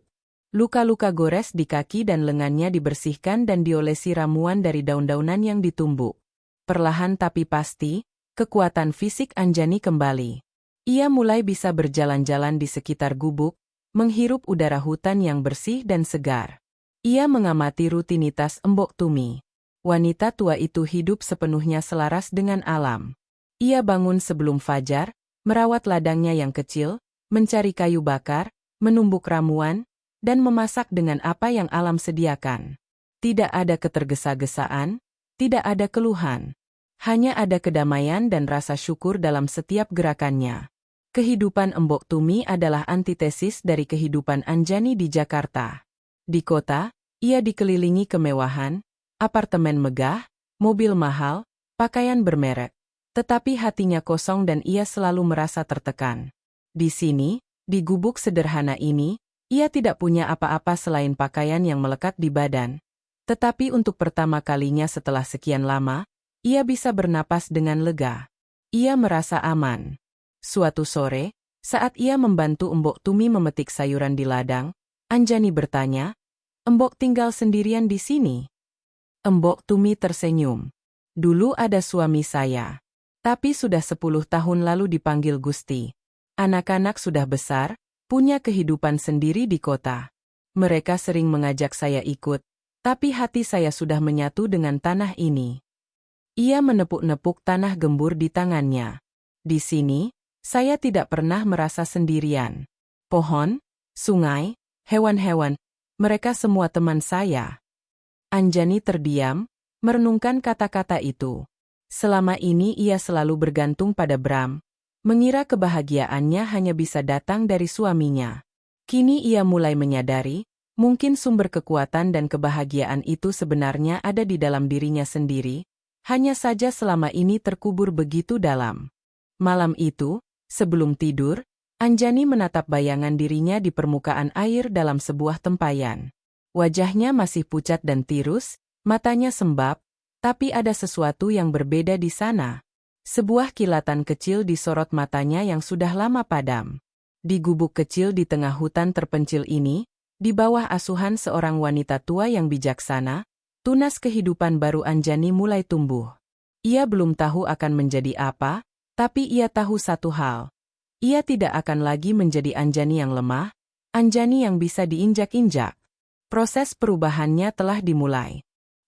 Luka-luka gores di kaki dan lengannya dibersihkan dan diolesi ramuan dari daun-daunan yang ditumbuk. Perlahan tapi pasti, kekuatan fisik Anjani kembali. Ia mulai bisa berjalan-jalan di sekitar gubuk, menghirup udara hutan yang bersih dan segar. Ia mengamati rutinitas Embok Tumi. Wanita tua itu hidup sepenuhnya selaras dengan alam. Ia bangun sebelum fajar, merawat ladangnya yang kecil, mencari kayu bakar, menumbuk ramuan, dan memasak dengan apa yang alam sediakan. Tidak ada ketergesa-gesaan, tidak ada keluhan. Hanya ada kedamaian dan rasa syukur dalam setiap gerakannya. Kehidupan Embok Tumi adalah antitesis dari kehidupan Anjani di Jakarta. Di kota, ia dikelilingi kemewahan, apartemen megah, mobil mahal, pakaian bermerek. Tetapi hatinya kosong dan ia selalu merasa tertekan. Di sini, di gubuk sederhana ini, ia tidak punya apa-apa selain pakaian yang melekat di badan. Tetapi untuk pertama kalinya setelah sekian lama, ia bisa bernapas dengan lega. Ia merasa aman. Suatu sore, saat ia membantu Embok Tumi memetik sayuran di ladang, Anjani bertanya, "Embok tinggal sendirian di sini?" Embok Tumi tersenyum. "Dulu ada suami saya. Tapi sudah 10 tahun lalu dipanggil Gusti. Anak-anak sudah besar, punya kehidupan sendiri di kota. Mereka sering mengajak saya ikut, tapi hati saya sudah menyatu dengan tanah ini." Ia menepuk-nepuk tanah gembur di tangannya. "Di sini, saya tidak pernah merasa sendirian. Pohon, sungai, hewan-hewan, mereka semua teman saya." Anjani terdiam, merenungkan kata-kata itu. Selama ini ia selalu bergantung pada Bram, mengira kebahagiaannya hanya bisa datang dari suaminya. Kini ia mulai menyadari, mungkin sumber kekuatan dan kebahagiaan itu sebenarnya ada di dalam dirinya sendiri, hanya saja selama ini terkubur begitu dalam. Malam itu, sebelum tidur, Anjani menatap bayangan dirinya di permukaan air dalam sebuah tempayan. Wajahnya masih pucat dan tirus, matanya sembab, tapi ada sesuatu yang berbeda di sana. Sebuah kilatan kecil di sorot matanya yang sudah lama padam. Di gubuk kecil di tengah hutan terpencil ini, di bawah asuhan seorang wanita tua yang bijaksana, tunas kehidupan baru Anjani mulai tumbuh. Ia belum tahu akan menjadi apa, tapi ia tahu satu hal. Ia tidak akan lagi menjadi Anjani yang lemah, Anjani yang bisa diinjak-injak. Proses perubahannya telah dimulai.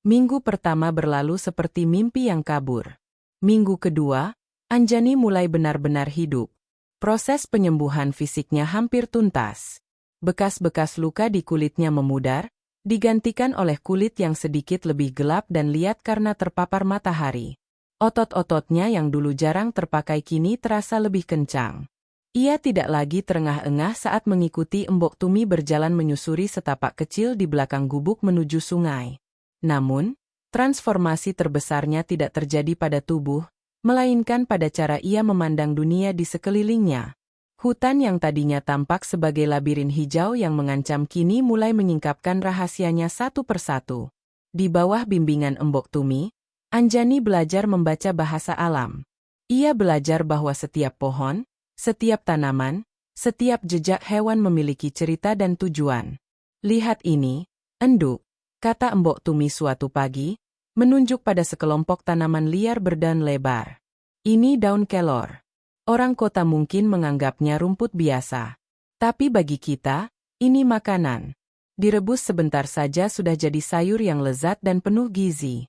Minggu pertama berlalu seperti mimpi yang kabur. Minggu kedua, Anjani mulai benar-benar hidup. Proses penyembuhan fisiknya hampir tuntas. Bekas-bekas luka di kulitnya memudar, digantikan oleh kulit yang sedikit lebih gelap dan liat karena terpapar matahari. Otot-ototnya yang dulu jarang terpakai kini terasa lebih kencang. Ia tidak lagi terengah-engah saat mengikuti Embok Tumi berjalan menyusuri setapak kecil di belakang gubuk menuju sungai. Namun, transformasi terbesarnya tidak terjadi pada tubuh, melainkan pada cara ia memandang dunia di sekelilingnya. Hutan yang tadinya tampak sebagai labirin hijau yang mengancam kini mulai menyingkapkan rahasianya satu persatu. Di bawah bimbingan Embok Tumi, Anjani belajar membaca bahasa alam. Ia belajar bahwa setiap pohon, setiap tanaman, setiap jejak hewan memiliki cerita dan tujuan. Lihat ini, Enduk, kata Embok Tumi suatu pagi, menunjuk pada sekelompok tanaman liar berdaun lebar. Ini daun kelor. Orang kota mungkin menganggapnya rumput biasa. Tapi bagi kita, ini makanan. Direbus sebentar saja sudah jadi sayur yang lezat dan penuh gizi.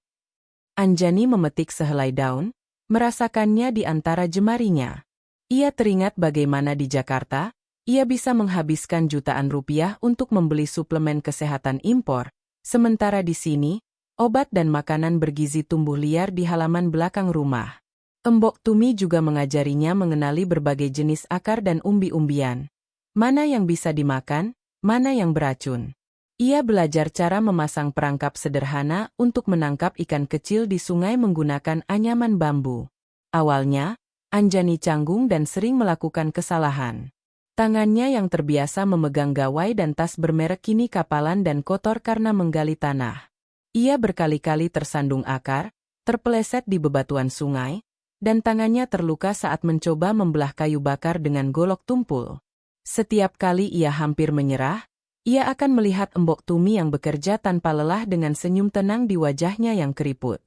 Anjani memetik sehelai daun, merasakannya di antara jemarinya. Ia teringat bagaimana di Jakarta, ia bisa menghabiskan jutaan rupiah untuk membeli suplemen kesehatan impor, sementara di sini, obat dan makanan bergizi tumbuh liar di halaman belakang rumah. Embok Tumi juga mengajarinya mengenali berbagai jenis akar dan umbi-umbian. Mana yang bisa dimakan, mana yang beracun. Ia belajar cara memasang perangkap sederhana untuk menangkap ikan kecil di sungai menggunakan anyaman bambu. Awalnya, Anjani canggung dan sering melakukan kesalahan. Tangannya yang terbiasa memegang gawai dan tas bermerek kini kapalan dan kotor karena menggali tanah. Ia berkali-kali tersandung akar, terpeleset di bebatuan sungai, dan tangannya terluka saat mencoba membelah kayu bakar dengan golok tumpul. Setiap kali ia hampir menyerah, ia akan melihat Embok Tumi yang bekerja tanpa lelah dengan senyum tenang di wajahnya yang keriput.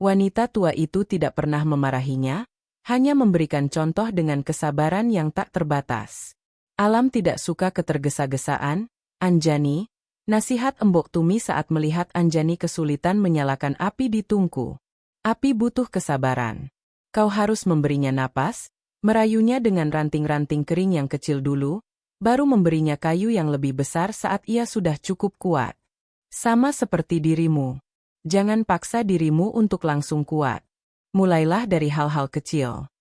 Wanita tua itu tidak pernah memarahinya, hanya memberikan contoh dengan kesabaran yang tak terbatas. Alam tidak suka ketergesa-gesaan, Anjani, nasihat Embok Tumi saat melihat Anjani kesulitan menyalakan api di tungku. Api butuh kesabaran. Kau harus memberinya napas, merayunya dengan ranting-ranting kering yang kecil dulu, baru memberinya kayu yang lebih besar saat ia sudah cukup kuat. Sama seperti dirimu. Jangan paksa dirimu untuk langsung kuat. Mulailah dari hal-hal kecil.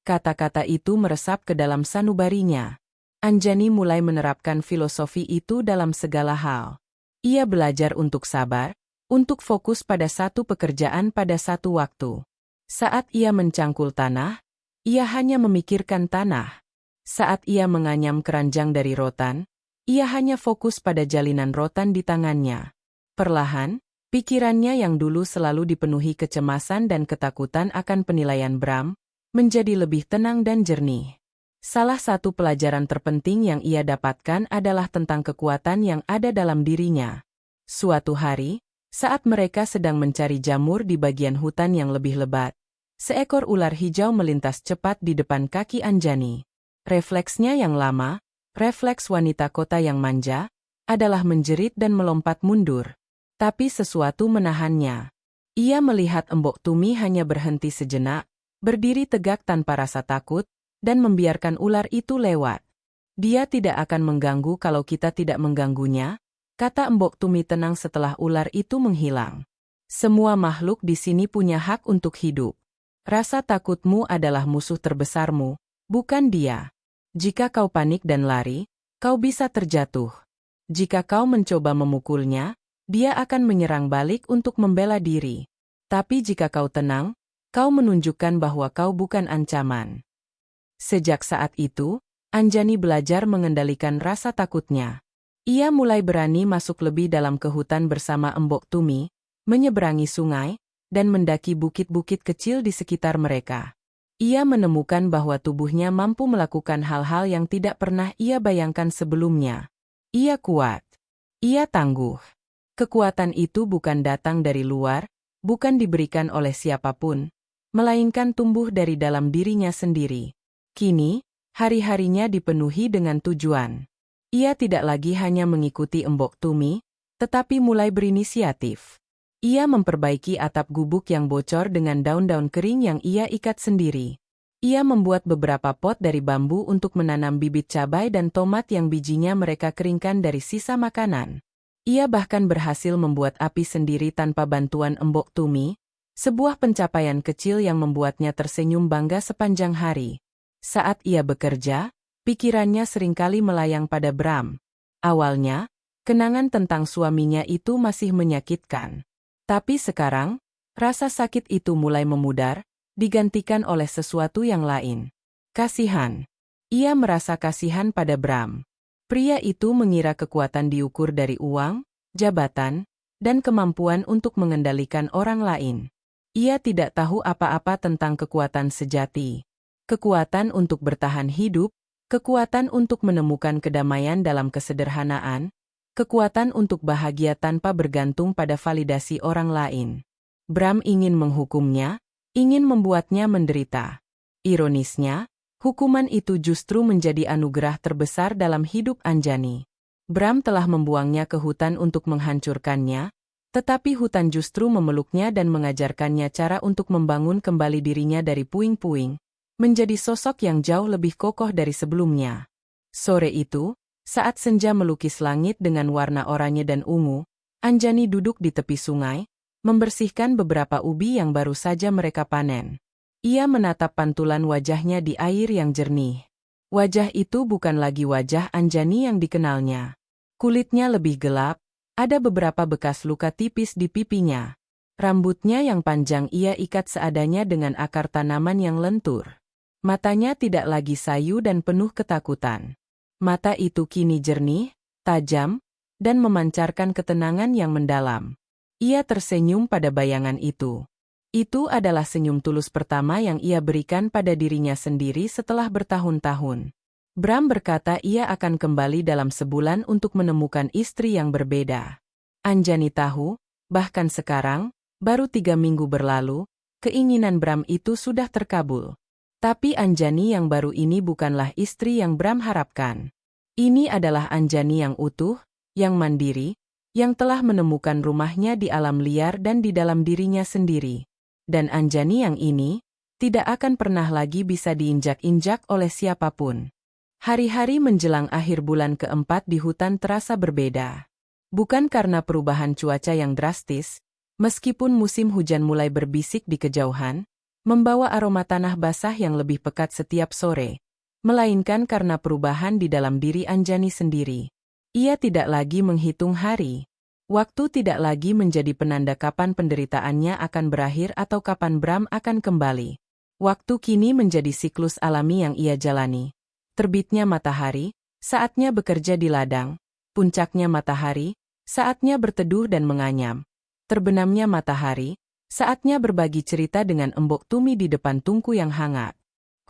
Kata-kata itu meresap ke dalam sanubarinya. Anjani mulai menerapkan filosofi itu dalam segala hal. Ia belajar untuk sabar, untuk fokus pada satu pekerjaan pada satu waktu. Saat ia mencangkul tanah, ia hanya memikirkan tanah. Saat ia menganyam keranjang dari rotan, ia hanya fokus pada jalinan rotan di tangannya. Perlahan, pikirannya yang dulu selalu dipenuhi kecemasan dan ketakutan akan penilaian Bram, menjadi lebih tenang dan jernih. Salah satu pelajaran terpenting yang ia dapatkan adalah tentang kekuatan yang ada dalam dirinya. Suatu hari, saat mereka sedang mencari jamur di bagian hutan yang lebih lebat, seekor ular hijau melintas cepat di depan kaki Anjani. Refleksnya yang lama, refleks wanita kota yang manja, adalah menjerit dan melompat mundur. Tapi sesuatu menahannya. Ia melihat Embok Tumi hanya berhenti sejenak, berdiri tegak tanpa rasa takut, dan membiarkan ular itu lewat. Dia tidak akan mengganggu kalau kita tidak mengganggunya, kata Embok Tumi tenang setelah ular itu menghilang. Semua makhluk di sini punya hak untuk hidup. Rasa takutmu adalah musuh terbesarmu, bukan dia. Jika kau panik dan lari, kau bisa terjatuh. Jika kau mencoba memukulnya, dia akan menyerang balik untuk membela diri. Tapi jika kau tenang, kau menunjukkan bahwa kau bukan ancaman. Sejak saat itu, Anjani belajar mengendalikan rasa takutnya. Ia mulai berani masuk lebih dalam ke hutan bersama Embok Tumi, menyeberangi sungai, dan mendaki bukit-bukit kecil di sekitar mereka. Ia menemukan bahwa tubuhnya mampu melakukan hal-hal yang tidak pernah ia bayangkan sebelumnya. Ia kuat. Ia tangguh. Kekuatan itu bukan datang dari luar, bukan diberikan oleh siapapun, melainkan tumbuh dari dalam dirinya sendiri. Kini, hari-harinya dipenuhi dengan tujuan. Ia tidak lagi hanya mengikuti Embok Tumi, tetapi mulai berinisiatif. Ia memperbaiki atap gubuk yang bocor dengan daun-daun kering yang ia ikat sendiri. Ia membuat beberapa pot dari bambu untuk menanam bibit cabai dan tomat yang bijinya mereka keringkan dari sisa makanan. Ia bahkan berhasil membuat api sendiri tanpa bantuan Embok Tumi, sebuah pencapaian kecil yang membuatnya tersenyum bangga sepanjang hari. Saat ia bekerja, pikirannya seringkali melayang pada Bram. Awalnya, kenangan tentang suaminya itu masih menyakitkan. Tapi sekarang, rasa sakit itu mulai memudar, digantikan oleh sesuatu yang lain. Kasihan. Ia merasa kasihan pada Bram. Pria itu mengira kekuatan diukur dari uang, jabatan, dan kemampuan untuk mengendalikan orang lain. Ia tidak tahu apa-apa tentang kekuatan sejati. Kekuatan untuk bertahan hidup, kekuatan untuk menemukan kedamaian dalam kesederhanaan, kekuatan untuk bahagia tanpa bergantung pada validasi orang lain. Bram ingin menghukumnya, ingin membuatnya menderita. Ironisnya, hukuman itu justru menjadi anugerah terbesar dalam hidup Anjani. Bram telah membuangnya ke hutan untuk menghancurkannya, tetapi hutan justru memeluknya dan mengajarkannya cara untuk membangun kembali dirinya dari puing-puing, menjadi sosok yang jauh lebih kokoh dari sebelumnya. Sore itu, saat senja melukis langit dengan warna oranye dan ungu, Anjani duduk di tepi sungai, membersihkan beberapa ubi yang baru saja mereka panen. Ia menatap pantulan wajahnya di air yang jernih. Wajah itu bukan lagi wajah Anjani yang dikenalnya. Kulitnya lebih gelap, ada beberapa bekas luka tipis di pipinya. Rambutnya yang panjang ia ikat seadanya dengan akar tanaman yang lentur. Matanya tidak lagi sayu dan penuh ketakutan. Mata itu kini jernih, tajam, dan memancarkan ketenangan yang mendalam. Ia tersenyum pada bayangan itu. Itu adalah senyum tulus pertama yang ia berikan pada dirinya sendiri setelah bertahun-tahun. Bram berkata ia akan kembali dalam sebulan untuk menemukan istri yang berbeda. Anjani tahu, bahkan sekarang, baru 3 minggu berlalu, keinginan Bram itu sudah terkabul. Tapi Anjani yang baru ini bukanlah istri yang Bram harapkan. Ini adalah Anjani yang utuh, yang mandiri, yang telah menemukan rumahnya di alam liar dan di dalam dirinya sendiri. Dan Anjani yang ini, tidak akan pernah lagi bisa diinjak-injak oleh siapapun. Hari-hari menjelang akhir bulan keempat di hutan terasa berbeda. Bukan karena perubahan cuaca yang drastis, meskipun musim hujan mulai berbisik di kejauhan, membawa aroma tanah basah yang lebih pekat setiap sore, melainkan karena perubahan di dalam diri Anjani sendiri. Ia tidak lagi menghitung hari. Waktu tidak lagi menjadi penanda kapan penderitaannya akan berakhir atau kapan Bram akan kembali. Waktu kini menjadi siklus alami yang ia jalani. Terbitnya matahari, saatnya bekerja di ladang. Puncaknya matahari, saatnya berteduh dan menganyam. Terbenamnya matahari, saatnya berbagi cerita dengan Embok Tumi di depan tungku yang hangat.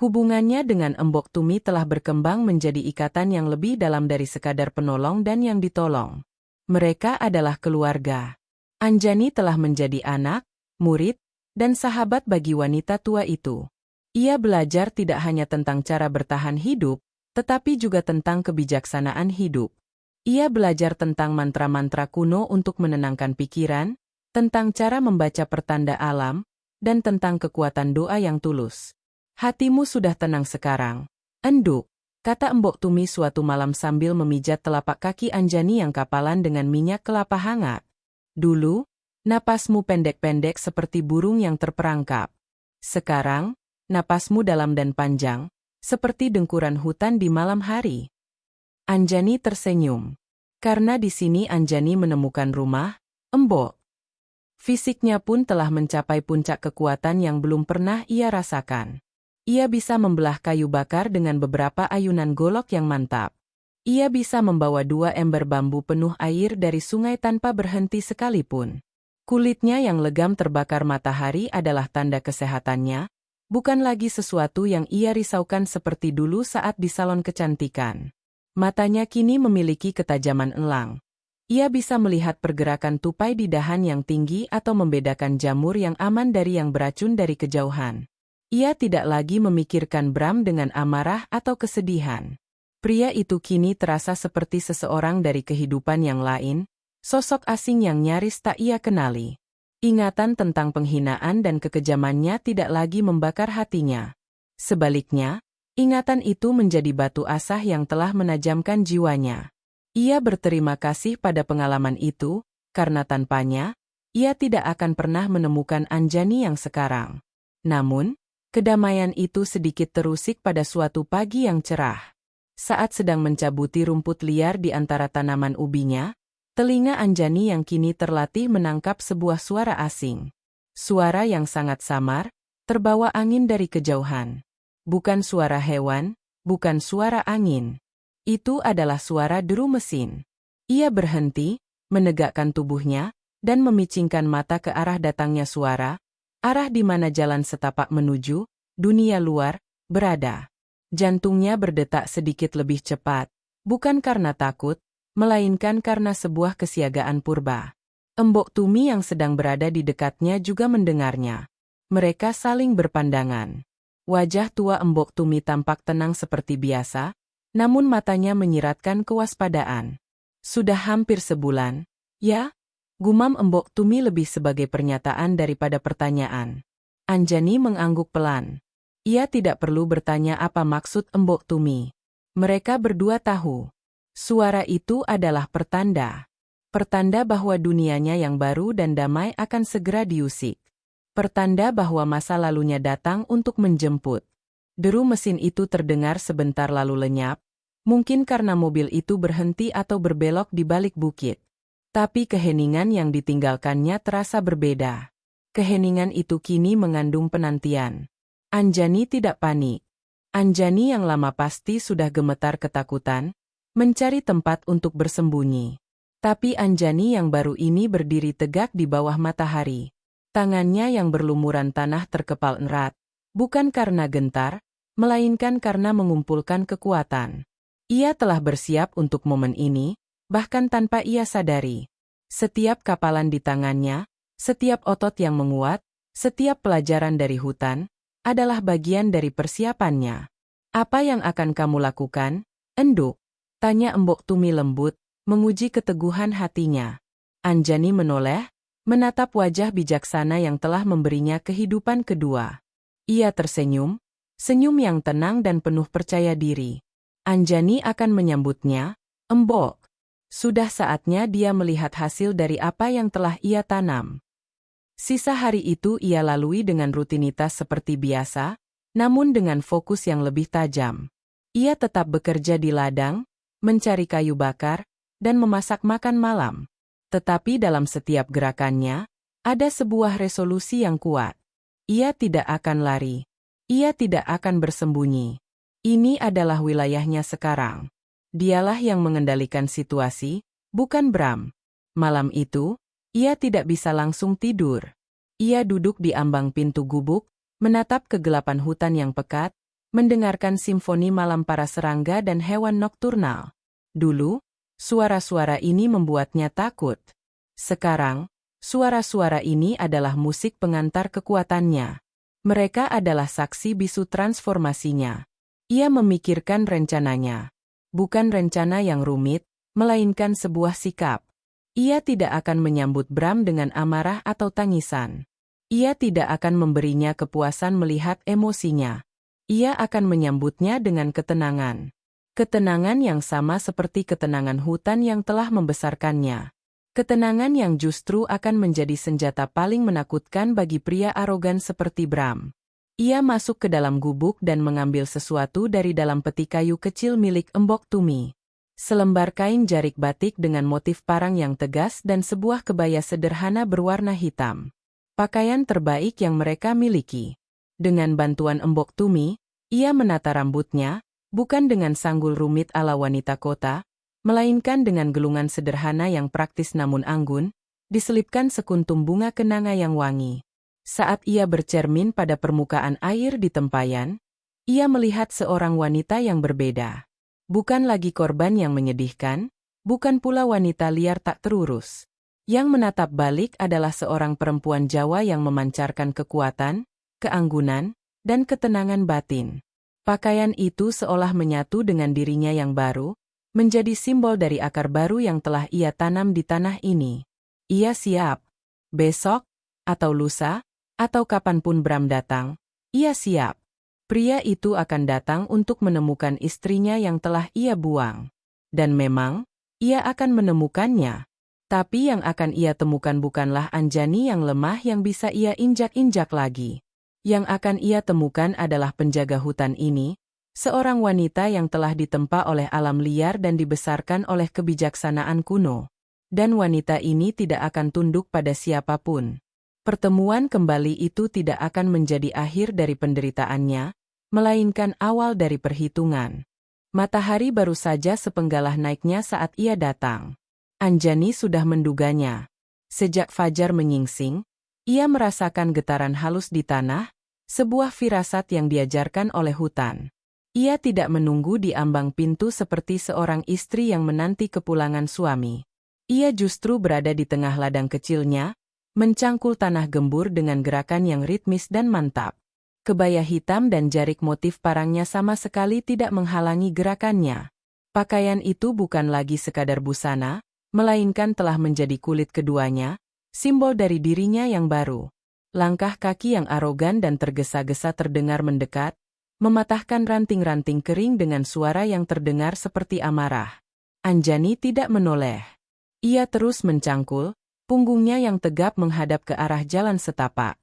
Hubungannya dengan Embok Tumi telah berkembang menjadi ikatan yang lebih dalam dari sekadar penolong dan yang ditolong. Mereka adalah keluarga. Anjani telah menjadi anak, murid, dan sahabat bagi wanita tua itu. Ia belajar tidak hanya tentang cara bertahan hidup, tetapi juga tentang kebijaksanaan hidup. Ia belajar tentang mantra-mantra kuno untuk menenangkan pikiran, tentang cara membaca pertanda alam, dan tentang kekuatan doa yang tulus. Hatimu sudah tenang sekarang. Enduk, kata Embok Tumi suatu malam sambil memijat telapak kaki Anjani yang kapalan dengan minyak kelapa hangat. Dulu, napasmu pendek-pendek seperti burung yang terperangkap. Sekarang, napasmu dalam dan panjang, seperti dengkuran hutan di malam hari. Anjani tersenyum. Karena di sini Anjani menemukan rumah, Embok. Fisiknya pun telah mencapai puncak kekuatan yang belum pernah ia rasakan. Ia bisa membelah kayu bakar dengan beberapa ayunan golok yang mantap. Ia bisa membawa 2 ember bambu penuh air dari sungai tanpa berhenti sekalipun. Kulitnya yang legam terbakar matahari adalah tanda kesehatannya, bukan lagi sesuatu yang ia risaukan seperti dulu saat di salon kecantikan. Matanya kini memiliki ketajaman elang. Ia bisa melihat pergerakan tupai di dahan yang tinggi atau membedakan jamur yang aman dari yang beracun dari kejauhan. Ia tidak lagi memikirkan Bram dengan amarah atau kesedihan. Pria itu kini terasa seperti seseorang dari kehidupan yang lain, sosok asing yang nyaris tak ia kenali. Ingatan tentang penghinaan dan kekejamannya tidak lagi membakar hatinya. Sebaliknya, ingatan itu menjadi batu asah yang telah menajamkan jiwanya. Ia berterima kasih pada pengalaman itu, karena tanpanya, ia tidak akan pernah menemukan Anjani yang sekarang. Namun, kedamaian itu sedikit terusik pada suatu pagi yang cerah. Saat sedang mencabuti rumput liar di antara tanaman ubinya, telinga Anjani yang kini terlatih menangkap sebuah suara asing. Suara yang sangat samar, terbawa angin dari kejauhan. Bukan suara hewan, bukan suara angin. Itu adalah suara deru mesin. Ia berhenti, menegakkan tubuhnya, dan memicingkan mata ke arah datangnya suara, arah di mana jalan setapak menuju, dunia luar, berada. Jantungnya berdetak sedikit lebih cepat, bukan karena takut, melainkan karena sebuah kesiagaan purba. Embok Tumi yang sedang berada di dekatnya juga mendengarnya. Mereka saling berpandangan. Wajah tua Embok Tumi tampak tenang seperti biasa, namun matanya menyiratkan kewaspadaan. Sudah hampir sebulan, ya? Gumam Embok Tumi lebih sebagai pernyataan daripada pertanyaan. Anjani mengangguk pelan. Ia tidak perlu bertanya apa maksud Embok Tumi. Mereka berdua tahu. Suara itu adalah pertanda. Pertanda bahwa dunianya yang baru dan damai akan segera diusik. Pertanda bahwa masa lalunya datang untuk menjemput. Deru mesin itu terdengar sebentar lalu lenyap, mungkin karena mobil itu berhenti atau berbelok di balik bukit. Tapi keheningan yang ditinggalkannya terasa berbeda. Keheningan itu kini mengandung penantian. Anjani tidak panik. Anjani yang lama pasti sudah gemetar ketakutan, mencari tempat untuk bersembunyi. Tapi Anjani yang baru ini berdiri tegak di bawah matahari. Tangannya yang berlumuran tanah terkepal erat, bukan karena gentar, melainkan karena mengumpulkan kekuatan. Ia telah bersiap untuk momen ini, bahkan tanpa ia sadari. Setiap kapalan di tangannya, setiap otot yang menguat, setiap pelajaran dari hutan, adalah bagian dari persiapannya. Apa yang akan kamu lakukan, Enduk? Tanya Embok Tumi lembut, menguji keteguhan hatinya. Anjani menoleh, menatap wajah bijaksana yang telah memberinya kehidupan kedua. Ia tersenyum, senyum yang tenang dan penuh percaya diri. Anjani akan menyambutnya, Embok. Sudah saatnya dia melihat hasil dari apa yang telah ia tanam. Sisa hari itu ia lalui dengan rutinitas seperti biasa, namun dengan fokus yang lebih tajam. Ia tetap bekerja di ladang, mencari kayu bakar, dan memasak makan malam. Tetapi dalam setiap gerakannya, ada sebuah resolusi yang kuat. Ia tidak akan lari. Ia tidak akan bersembunyi. Ini adalah wilayahnya sekarang. Dialah yang mengendalikan situasi, bukan Bram. Malam itu, ia tidak bisa langsung tidur. Ia duduk di ambang pintu gubuk, menatap kegelapan hutan yang pekat, mendengarkan simfoni malam para serangga dan hewan nokturnal. Dulu, suara-suara ini membuatnya takut. Sekarang, suara-suara ini adalah musik pengantar kekuatannya. Mereka adalah saksi bisu transformasinya. Ia memikirkan rencananya. Bukan rencana yang rumit, melainkan sebuah sikap. Ia tidak akan menyambut Bram dengan amarah atau tangisan. Ia tidak akan memberinya kepuasan melihat emosinya. Ia akan menyambutnya dengan ketenangan. Ketenangan yang sama seperti ketenangan hutan yang telah membesarkannya. Ketenangan yang justru akan menjadi senjata paling menakutkan bagi pria arogan seperti Bram. Ia masuk ke dalam gubuk dan mengambil sesuatu dari dalam peti kayu kecil milik Embok Tumi. Selembar kain jarik batik dengan motif parang yang tegas dan sebuah kebaya sederhana berwarna hitam. Pakaian terbaik yang mereka miliki. Dengan bantuan Embok Tumi, ia menata rambutnya, bukan dengan sanggul rumit ala wanita kota, melainkan dengan gelungan sederhana yang praktis namun anggun, diselipkan sekuntum bunga kenanga yang wangi. Saat ia bercermin pada permukaan air di tempayan, ia melihat seorang wanita yang berbeda. Bukan lagi korban yang menyedihkan, bukan pula wanita liar tak terurus. Yang menatap balik adalah seorang perempuan Jawa yang memancarkan kekuatan, keanggunan, dan ketenangan batin. Pakaian itu seolah menyatu dengan dirinya yang baru, menjadi simbol dari akar baru yang telah ia tanam di tanah ini. Ia siap. Besok, atau lusa, atau kapanpun Bram datang, ia siap. Pria itu akan datang untuk menemukan istrinya yang telah ia buang. Dan memang, ia akan menemukannya. Tapi yang akan ia temukan bukanlah Anjani yang lemah yang bisa ia injak-injak lagi. Yang akan ia temukan adalah penjaga hutan ini, seorang wanita yang telah ditempa oleh alam liar dan dibesarkan oleh kebijaksanaan kuno. Dan wanita ini tidak akan tunduk pada siapapun. Pertemuan kembali itu tidak akan menjadi akhir dari penderitaannya, melainkan awal dari perhitungan. Matahari baru saja sepenggalah naiknya saat ia datang. Anjani sudah menduganya. Sejak fajar menyingsing, ia merasakan getaran halus di tanah, sebuah firasat yang diajarkan oleh hutan. Ia tidak menunggu di ambang pintu seperti seorang istri yang menanti kepulangan suami. Ia justru berada di tengah ladang kecilnya, mencangkul tanah gembur dengan gerakan yang ritmis dan mantap. Kebaya hitam dan jarik motif parangnya sama sekali tidak menghalangi gerakannya. Pakaian itu bukan lagi sekadar busana, melainkan telah menjadi kulit keduanya, simbol dari dirinya yang baru. Langkah kaki yang arogan dan tergesa-gesa terdengar mendekat, mematahkan ranting-ranting kering dengan suara yang terdengar seperti amarah. Anjani tidak menoleh. Ia terus mencangkul, punggungnya yang tegap menghadap ke arah jalan setapak.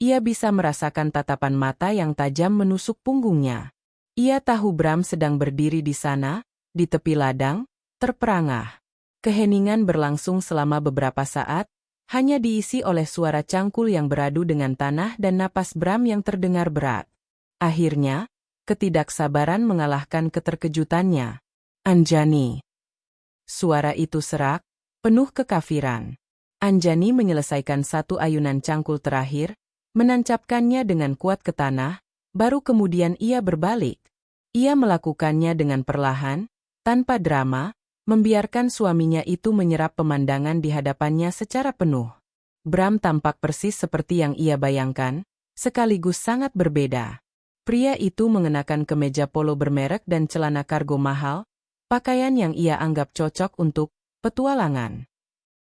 Ia bisa merasakan tatapan mata yang tajam menusuk punggungnya. Ia tahu Bram sedang berdiri di sana, di tepi ladang, terperangah. Keheningan berlangsung selama beberapa saat, hanya diisi oleh suara cangkul yang beradu dengan tanah dan napas Bram yang terdengar berat. Akhirnya, ketidaksabaran mengalahkan keterkejutannya. Anjani. Suara itu serak, penuh kekafiran. Anjani menyelesaikan satu ayunan cangkul terakhir, menancapkannya dengan kuat ke tanah, baru kemudian ia berbalik. Ia melakukannya dengan perlahan, tanpa drama, membiarkan suaminya itu menyerap pemandangan di hadapannya secara penuh. Bram tampak persis seperti yang ia bayangkan, sekaligus sangat berbeda. Pria itu mengenakan kemeja polo bermerek dan celana kargo mahal, pakaian yang ia anggap cocok untuk petualangan.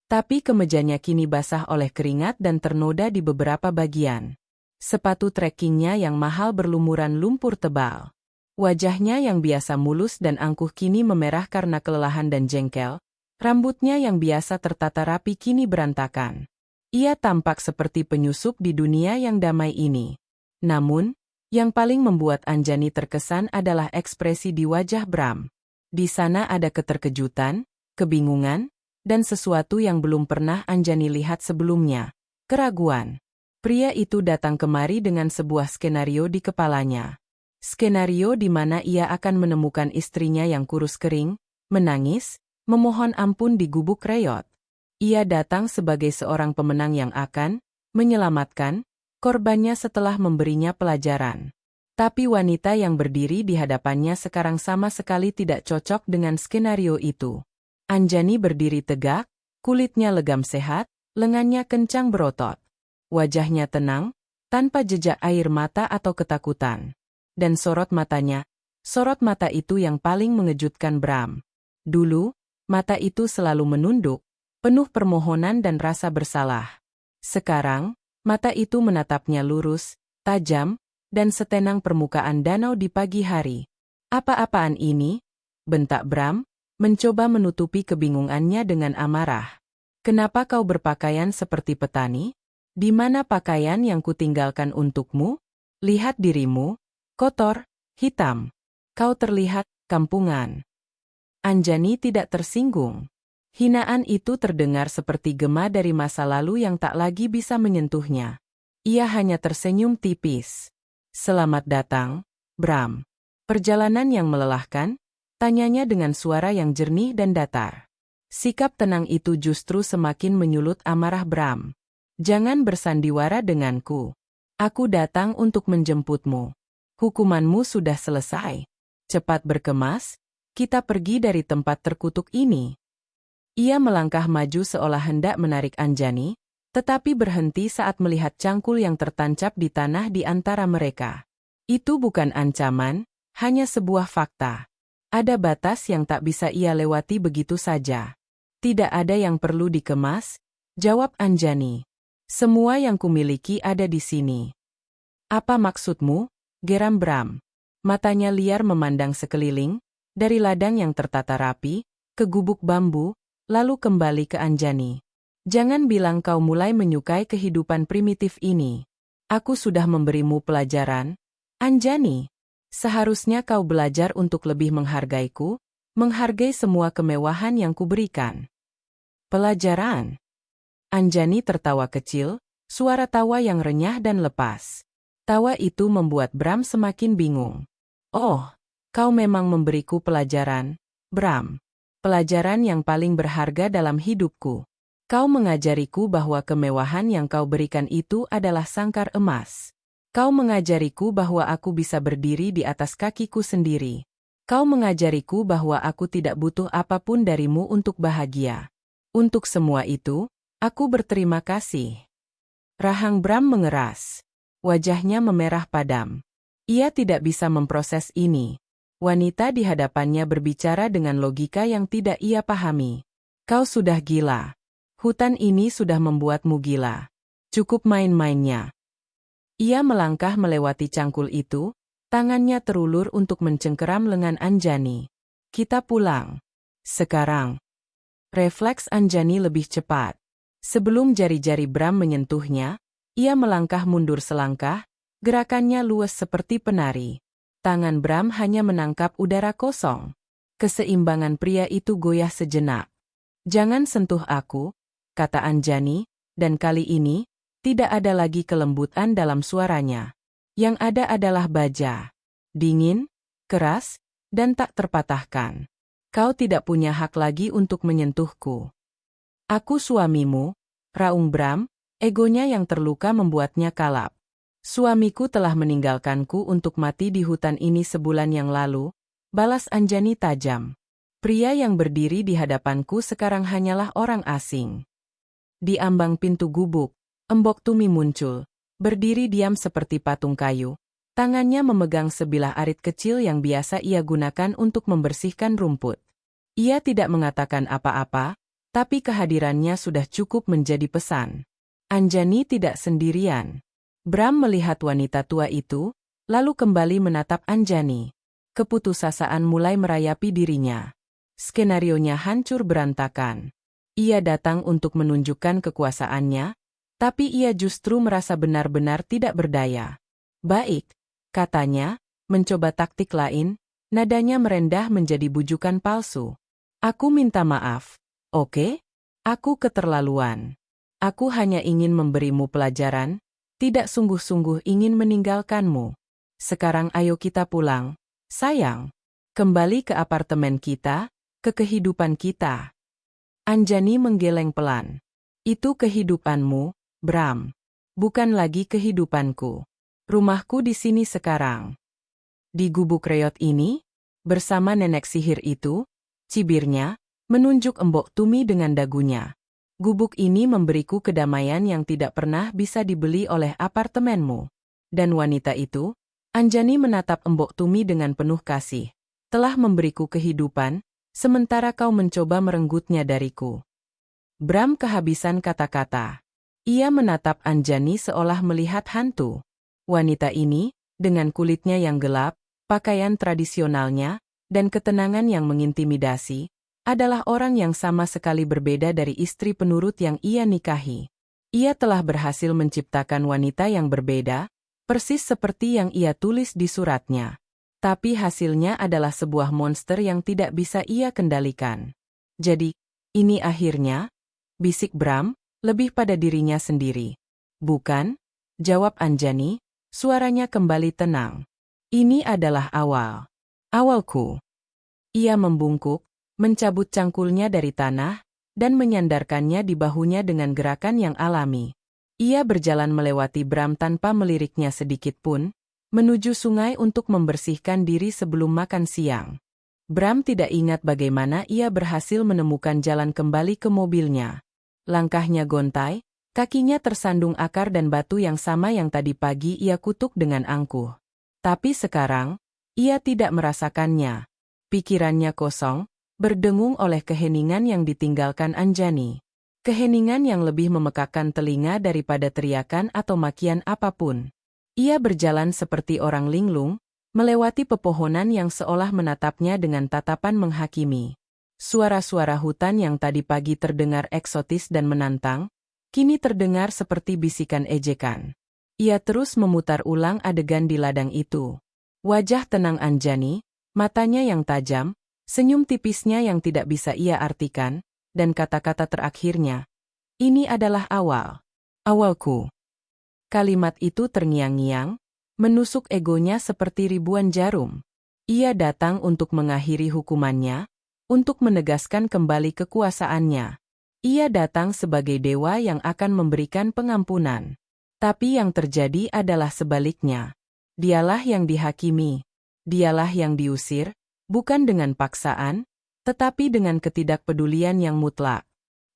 Tapi kemejanya kini basah oleh keringat dan ternoda di beberapa bagian. Sepatu trekkingnya yang mahal berlumuran lumpur tebal. Wajahnya yang biasa mulus dan angkuh kini memerah karena kelelahan dan jengkel. Rambutnya yang biasa tertata rapi kini berantakan. Ia tampak seperti penyusup di dunia yang damai ini. Namun, yang paling membuat Anjani terkesan adalah ekspresi di wajah Bram. Di sana ada keterkejutan, kebingungan, dan sesuatu yang belum pernah Anjani lihat sebelumnya. Keraguan. Pria itu datang kemari dengan sebuah skenario di kepalanya. Skenario di mana ia akan menemukan istrinya yang kurus kering, menangis, memohon ampun di gubuk reyot. Ia datang sebagai seorang pemenang yang akan menyelamatkan korbannya setelah memberinya pelajaran. Tapi wanita yang berdiri di hadapannya sekarang sama sekali tidak cocok dengan skenario itu. Anjani berdiri tegak, kulitnya legam sehat, lengannya kencang berotot. Wajahnya tenang, tanpa jejak air mata atau ketakutan. Dan sorot mata itu yang paling mengejutkan Bram. Dulu, mata itu selalu menunduk, penuh permohonan dan rasa bersalah. Sekarang, mata itu menatapnya lurus, tajam, dan setenang permukaan danau di pagi hari. Apa-apaan ini? Bentak Bram, mencoba menutupi kebingungannya dengan amarah. Kenapa kau berpakaian seperti petani? Di mana pakaian yang kutinggalkan untukmu? Lihat dirimu, kotor, hitam. Kau terlihat kampungan. Anjani tidak tersinggung. Hinaan itu terdengar seperti gema dari masa lalu yang tak lagi bisa menyentuhnya. Ia hanya tersenyum tipis. Selamat datang, Bram. Perjalanan yang melelahkan? Tanyanya dengan suara yang jernih dan datar. Sikap tenang itu justru semakin menyulut amarah Bram. Jangan bersandiwara denganku. Aku datang untuk menjemputmu. Hukumanmu sudah selesai. Cepat berkemas, kita pergi dari tempat terkutuk ini. Ia melangkah maju seolah hendak menarik Anjani, tetapi berhenti saat melihat cangkul yang tertancap di tanah di antara mereka. Itu bukan ancaman, hanya sebuah fakta. Ada batas yang tak bisa ia lewati begitu saja. Tidak ada yang perlu dikemas, jawab Anjani. Semua yang kumiliki ada di sini. Apa maksudmu? Geram Bram. Matanya liar memandang sekeliling, dari ladang yang tertata rapi, ke gubuk bambu, lalu kembali ke Anjani. Jangan bilang kau mulai menyukai kehidupan primitif ini. Aku sudah memberimu pelajaran. Anjani, seharusnya kau belajar untuk lebih menghargaiku, menghargai semua kemewahan yang kuberikan. Pelajaran? Anjani tertawa kecil, suara tawa yang renyah dan lepas. Tawa itu membuat Bram semakin bingung. Oh, kau memang memberiku pelajaran, Bram. Pelajaran yang paling berharga dalam hidupku. Kau mengajariku bahwa kemewahan yang kau berikan itu adalah sangkar emas. Kau mengajariku bahwa aku bisa berdiri di atas kakiku sendiri. Kau mengajariku bahwa aku tidak butuh apapun darimu untuk bahagia. Untuk semua itu, aku berterima kasih. Rahang Bram mengeras. Wajahnya memerah padam. Ia tidak bisa memproses ini. Wanita di hadapannya berbicara dengan logika yang tidak ia pahami. Kau sudah gila. Hutan ini sudah membuatmu gila. Cukup main-mainnya. Ia melangkah melewati cangkul itu, tangannya terulur untuk mencengkeram lengan Anjani. Kita pulang. Sekarang. Refleks Anjani lebih cepat. Sebelum jari-jari Bram menyentuhnya, ia melangkah mundur selangkah, gerakannya luas seperti penari. Tangan Bram hanya menangkap udara kosong. Keseimbangan pria itu goyah sejenak. Jangan sentuh aku, kata Anjani, dan kali ini, tidak ada lagi kelembutan dalam suaranya. Yang ada adalah baja. Dingin, keras, dan tak terpatahkan. Kau tidak punya hak lagi untuk menyentuhku. Aku suamimu, raung Bram, egonya yang terluka membuatnya kalap. Suamiku telah meninggalkanku untuk mati di hutan ini sebulan yang lalu, balas Anjani tajam. Pria yang berdiri di hadapanku sekarang hanyalah orang asing. Di ambang pintu gubuk, Embok Tumi muncul, berdiri diam seperti patung kayu. Tangannya memegang sebilah arit kecil yang biasa ia gunakan untuk membersihkan rumput. Ia tidak mengatakan apa-apa, tapi kehadirannya sudah cukup menjadi pesan. Anjani tidak sendirian. Bram melihat wanita tua itu, lalu kembali menatap Anjani. Keputusasaan mulai merayapi dirinya. Skenarionya hancur berantakan. Ia datang untuk menunjukkan kekuasaannya, tapi ia justru merasa benar-benar tidak berdaya. Baik, katanya, mencoba taktik lain, nadanya merendah menjadi bujukan palsu. Aku minta maaf, oke? Aku keterlaluan. Aku hanya ingin memberimu pelajaran, tidak sungguh-sungguh ingin meninggalkanmu. Sekarang ayo kita pulang, sayang. Kembali ke apartemen kita, ke kehidupan kita. Anjani menggeleng pelan. Itu kehidupanmu, Bram. Bukan lagi kehidupanku. Rumahku di sini sekarang. Di gubuk reot ini, bersama nenek sihir itu, cibirnya, menunjuk Embok Tumi dengan dagunya. Gubuk ini memberiku kedamaian yang tidak pernah bisa dibeli oleh apartemenmu. Dan wanita itu, Anjani menatap Embok Tumi dengan penuh kasih. Telah memberiku kehidupan, sementara kau mencoba merenggutnya dariku. Bram kehabisan kata-kata. Ia menatap Anjani seolah melihat hantu. Wanita ini, dengan kulitnya yang gelap, pakaian tradisionalnya, dan ketenangan yang mengintimidasi, adalah orang yang sama sekali berbeda dari istri penurut yang ia nikahi. Ia telah berhasil menciptakan wanita yang berbeda, Persis seperti yang ia tulis di suratnya. Tapi hasilnya adalah sebuah monster yang tidak bisa ia kendalikan. Jadi, ini akhirnya? Bisik Bram, lebih pada dirinya sendiri. Bukan? Jawab Anjani, suaranya kembali tenang. Ini adalah awal. Awalku. Ia membungkuk, mencabut cangkulnya dari tanah, dan menyandarkannya di bahunya dengan gerakan yang alami. Ia berjalan melewati Bram tanpa meliriknya sedikit pun, menuju sungai untuk membersihkan diri sebelum makan siang. Bram tidak ingat bagaimana ia berhasil menemukan jalan kembali ke mobilnya. Langkahnya gontai, kakinya tersandung akar dan batu yang sama yang tadi pagi ia kutuk dengan angkuh. Tapi sekarang, ia tidak merasakannya. Pikirannya kosong, berdengung oleh keheningan yang ditinggalkan Anjani. Keheningan yang lebih memekakkan telinga daripada teriakan atau makian apapun. Ia berjalan seperti orang linglung, melewati pepohonan yang seolah menatapnya dengan tatapan menghakimi. Suara-suara hutan yang tadi pagi terdengar eksotis dan menantang, kini terdengar seperti bisikan ejekan. Ia terus memutar ulang adegan di ladang itu. Wajah tenang Anjani, matanya yang tajam, senyum tipisnya yang tidak bisa ia artikan, dan kata-kata terakhirnya. Ini adalah awal. Awalku. Kalimat itu terngiang-ngiang, menusuk egonya seperti ribuan jarum. Ia datang untuk mengakhiri hukumannya, untuk menegaskan kembali kekuasaannya. Ia datang sebagai dewa yang akan memberikan pengampunan. Tapi yang terjadi adalah sebaliknya. Dialah yang dihakimi. Dialah yang diusir, bukan dengan paksaan, tetapi dengan ketidakpedulian yang mutlak.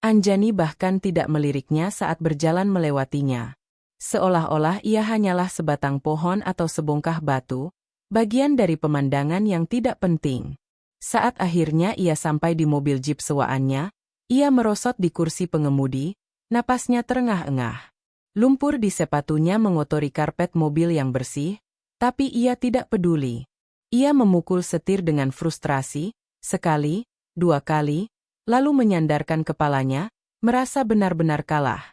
Anjani bahkan tidak meliriknya saat berjalan melewatinya. Seolah-olah ia hanyalah sebatang pohon atau sebongkah batu, bagian dari pemandangan yang tidak penting. Saat akhirnya ia sampai di mobil jeep sewaannya, ia merosot di kursi pengemudi, napasnya terengah-engah. Lumpur di sepatunya mengotori karpet mobil yang bersih, tapi ia tidak peduli. Ia memukul setir dengan frustrasi, sekali, dua kali, lalu menyandarkan kepalanya, merasa benar-benar kalah.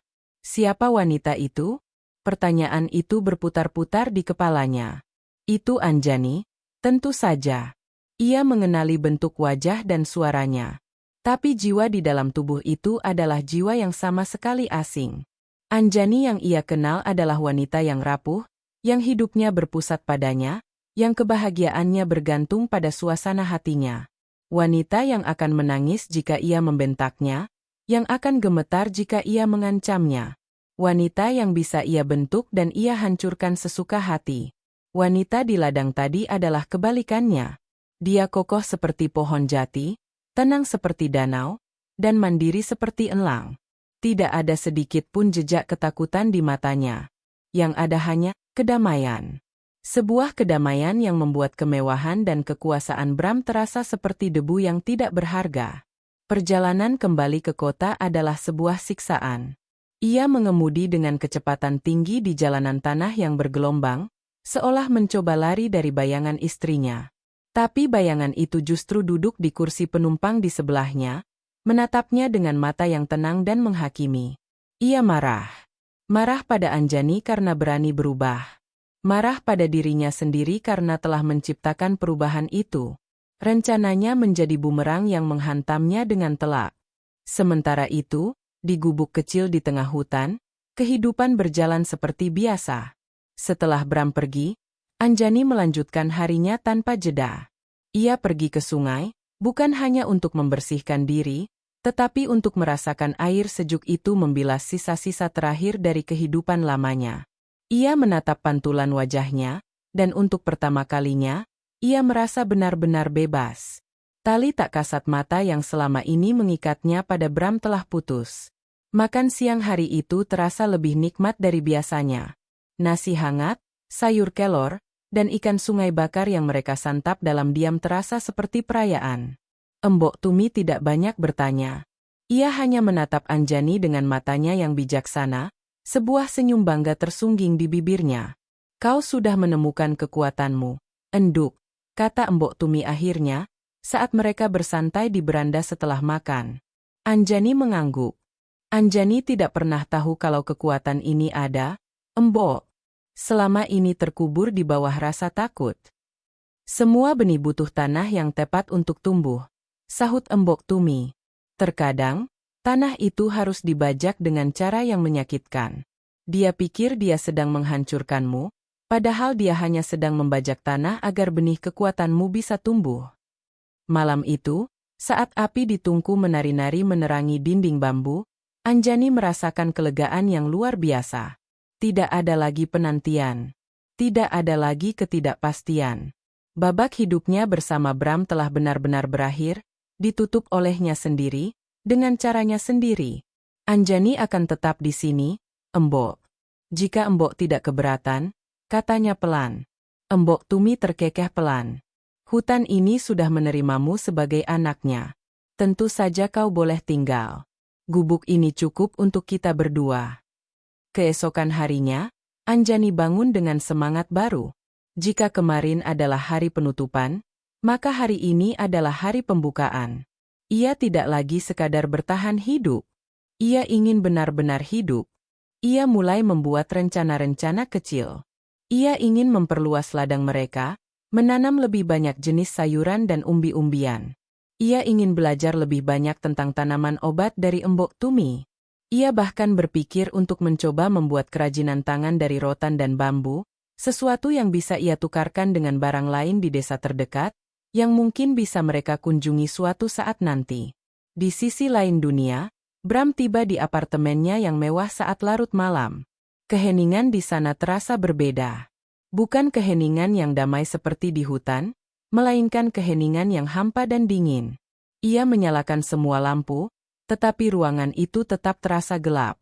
Siapa wanita itu? Pertanyaan itu berputar-putar di kepalanya. Itu Anjani? Tentu saja. Ia mengenali bentuk wajah dan suaranya. Tapi jiwa di dalam tubuh itu adalah jiwa yang sama sekali asing. Anjani yang ia kenal adalah wanita yang rapuh, yang hidupnya berpusat padanya, yang kebahagiaannya bergantung pada suasana hatinya. Wanita yang akan menangis jika ia membentaknya, yang akan gemetar jika ia mengancamnya. Wanita yang bisa ia bentuk dan ia hancurkan sesuka hati. Wanita di ladang tadi adalah kebalikannya. Dia kokoh seperti pohon jati, tenang seperti danau, dan mandiri seperti elang. Tidak ada sedikit pun jejak ketakutan di matanya. Yang ada hanya kedamaian. Sebuah kedamaian yang membuat kemewahan dan kekuasaan Bram terasa seperti debu yang tidak berharga. Perjalanan kembali ke kota adalah sebuah siksaan. Ia mengemudi dengan kecepatan tinggi di jalanan tanah yang bergelombang, seolah mencoba lari dari bayangan istrinya. Tapi bayangan itu justru duduk di kursi penumpang di sebelahnya, menatapnya dengan mata yang tenang dan menghakimi. Ia marah. Marah pada Anjani karena berani berubah. Marah pada dirinya sendiri karena telah menciptakan perubahan itu. Rencananya menjadi bumerang yang menghantamnya dengan telak. Sementara itu, di gubuk kecil di tengah hutan, kehidupan berjalan seperti biasa. Setelah Bram pergi, Anjani melanjutkan harinya tanpa jeda. Ia pergi ke sungai, bukan hanya untuk membersihkan diri, tetapi untuk merasakan air sejuk itu membilas sisa-sisa terakhir dari kehidupan lamanya. Ia menatap pantulan wajahnya, dan untuk pertama kalinya, ia merasa benar-benar bebas. Tali tak kasat mata yang selama ini mengikatnya pada Bram telah putus. Makan siang hari itu terasa lebih nikmat dari biasanya. Nasi hangat, sayur kelor, dan ikan sungai bakar yang mereka santap dalam diam terasa seperti perayaan. Embok Tumi tidak banyak bertanya. Ia hanya menatap Anjani dengan matanya yang bijaksana, sebuah senyum bangga tersungging di bibirnya. Kau sudah menemukan kekuatanmu, enduk, kata Embok Tumi akhirnya, saat mereka bersantai di beranda setelah makan. Anjani mengangguk. Anjani tidak pernah tahu kalau kekuatan ini ada, Embok. selama ini terkubur di bawah rasa takut. Semua benih butuh tanah yang tepat untuk tumbuh, sahut Embok Tumi. Terkadang, tanah itu harus dibajak dengan cara yang menyakitkan. Dia pikir dia sedang menghancurkanmu, padahal dia hanya sedang membajak tanah agar benih kekuatanmu bisa tumbuh. Malam itu, saat api di tungku menari-nari menerangi dinding bambu, Anjani merasakan kelegaan yang luar biasa. Tidak ada lagi penantian. Tidak ada lagi ketidakpastian. Babak hidupnya bersama Bram telah benar-benar berakhir, ditutup olehnya sendiri, dengan caranya sendiri. Anjani akan tetap di sini, Embok. Jika Embok tidak keberatan, katanya pelan. Embok Tumi terkekeh pelan. Hutan ini sudah menerimamu sebagai anaknya. Tentu saja kau boleh tinggal. Gubuk ini cukup untuk kita berdua. Keesokan harinya, Anjani bangun dengan semangat baru. Jika kemarin adalah hari penutupan, maka hari ini adalah hari pembukaan. Ia tidak lagi sekadar bertahan hidup. Ia ingin benar-benar hidup. Ia mulai membuat rencana-rencana kecil. Ia ingin memperluas ladang mereka, menanam lebih banyak jenis sayuran dan umbi-umbian. Ia ingin belajar lebih banyak tentang tanaman obat dari Embok Tumi. Ia bahkan berpikir untuk mencoba membuat kerajinan tangan dari rotan dan bambu, sesuatu yang bisa ia tukarkan dengan barang lain di desa terdekat, yang mungkin bisa mereka kunjungi suatu saat nanti. Di sisi lain dunia, Bram tiba di apartemennya yang mewah saat larut malam. Keheningan di sana terasa berbeda. Bukan keheningan yang damai seperti di hutan, melainkan keheningan yang hampa dan dingin. Ia menyalakan semua lampu, tetapi ruangan itu tetap terasa gelap.